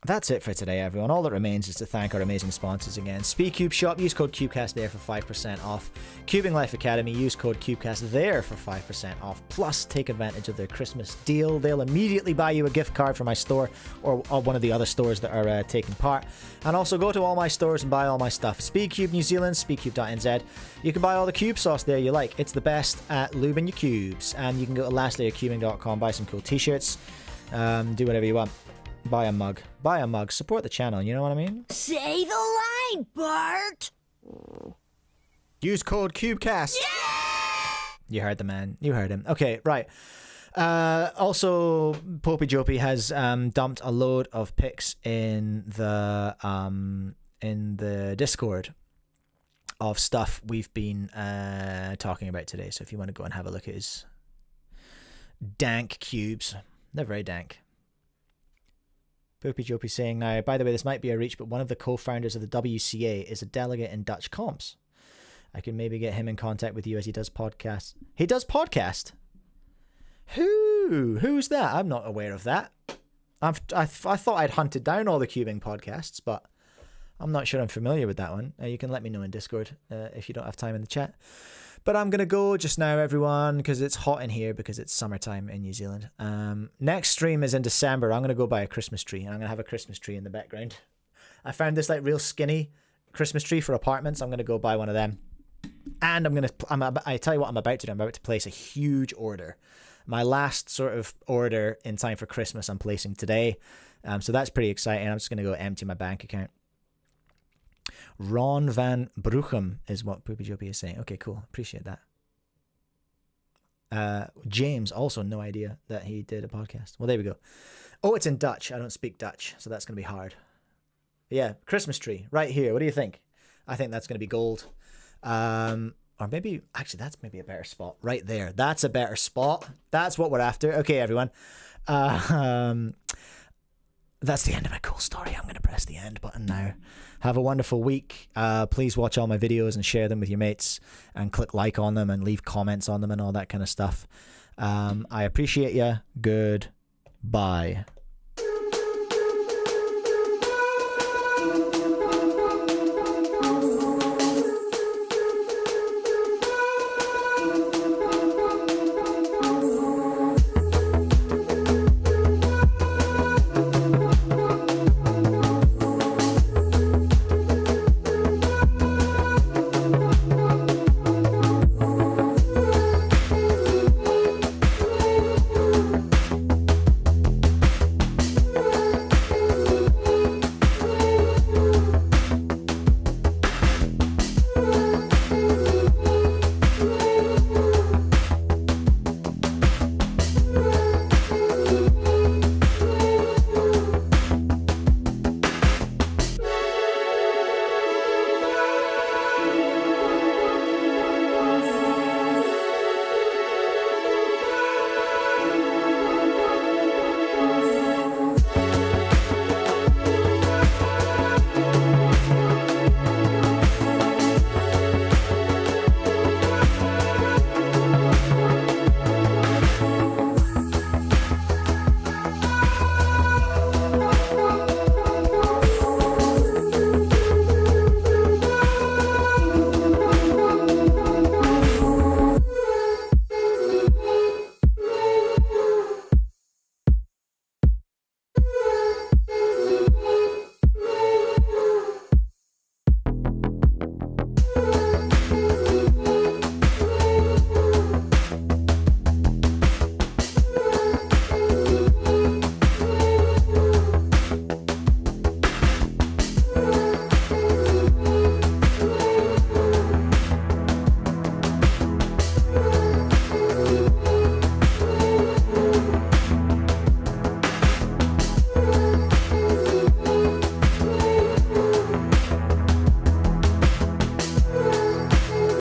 That's it for today, everyone. All that remains is to thank our amazing sponsors again. SpeedCubeShop, use code Cubecast there for 5% off. CubingLifeAcademy, use code Cubecast there for 5% off. Plus, take advantage of their Christmas deal. They'll immediately buy you a gift card for my store or one of the other stores that are taking part. And also go to all my stores and buy all my stuff. SpeedCube New Zealand, speedcube.nz. You can buy all the cube sauce there you like. It's the best at lubing your cubes. And you can go to lastlayercubing.com, buy some cool t-shirts. Do whatever you want. Buy a mug. Buy a mug. Support the channel, you know what I mean?
Say the line, Bart!
Use code Cubecast.
Yeah!
You heard the man. You heard him. Okay, right. Also, Popey Jopey has dumped a load of pics in the Discord of stuff we've been talking about today. So if you want to go and have a look at his dank cubes, they're very dank. Poopy Jopey saying now, by the way, this might be a reach, but one of the co-founders of the WCA is a delegate in Dutch comps. I can maybe get him in contact with you as he does podcasts. He does podcast? Who's that? I'm not aware of that. I thought I'd hunted down all the cubing podcasts, but I'm not sure I'm familiar with that one. You can let me know in Discord if you don't have time in the chat. But I'm going to go just now, everyone, because it's hot in here because it's summertime in New Zealand. Next stream is in December. I'm going to go buy a Christmas tree, and I'm going to have a Christmas tree in the background. I found this like real skinny Christmas tree for apartments. I'm going to go buy one of them. And I tell you what I'm about to do. I'm about to place a huge order. My last sort of order in time for Christmas I'm placing today. So that's pretty exciting. I'm just going to go empty my bank account. Ron van Bruchem is what Poopy Jopey is saying. Okay, cool. Appreciate that. James, also no idea that he did a podcast. Well, there we go. Oh, it's in Dutch. I don't speak Dutch, so that's going to be hard. Yeah, Christmas tree right here. What do you think? I think that's going to be gold. Or maybe, actually, that's maybe a better spot. Right there. That's a better spot. That's what we're after. Okay, everyone. That's the end of my cool story. I'm going to press the end button now. Have a wonderful week. Please watch all my videos and share them with your mates and click like on them and leave comments on them and all that kind of stuff. I appreciate you. Goodbye.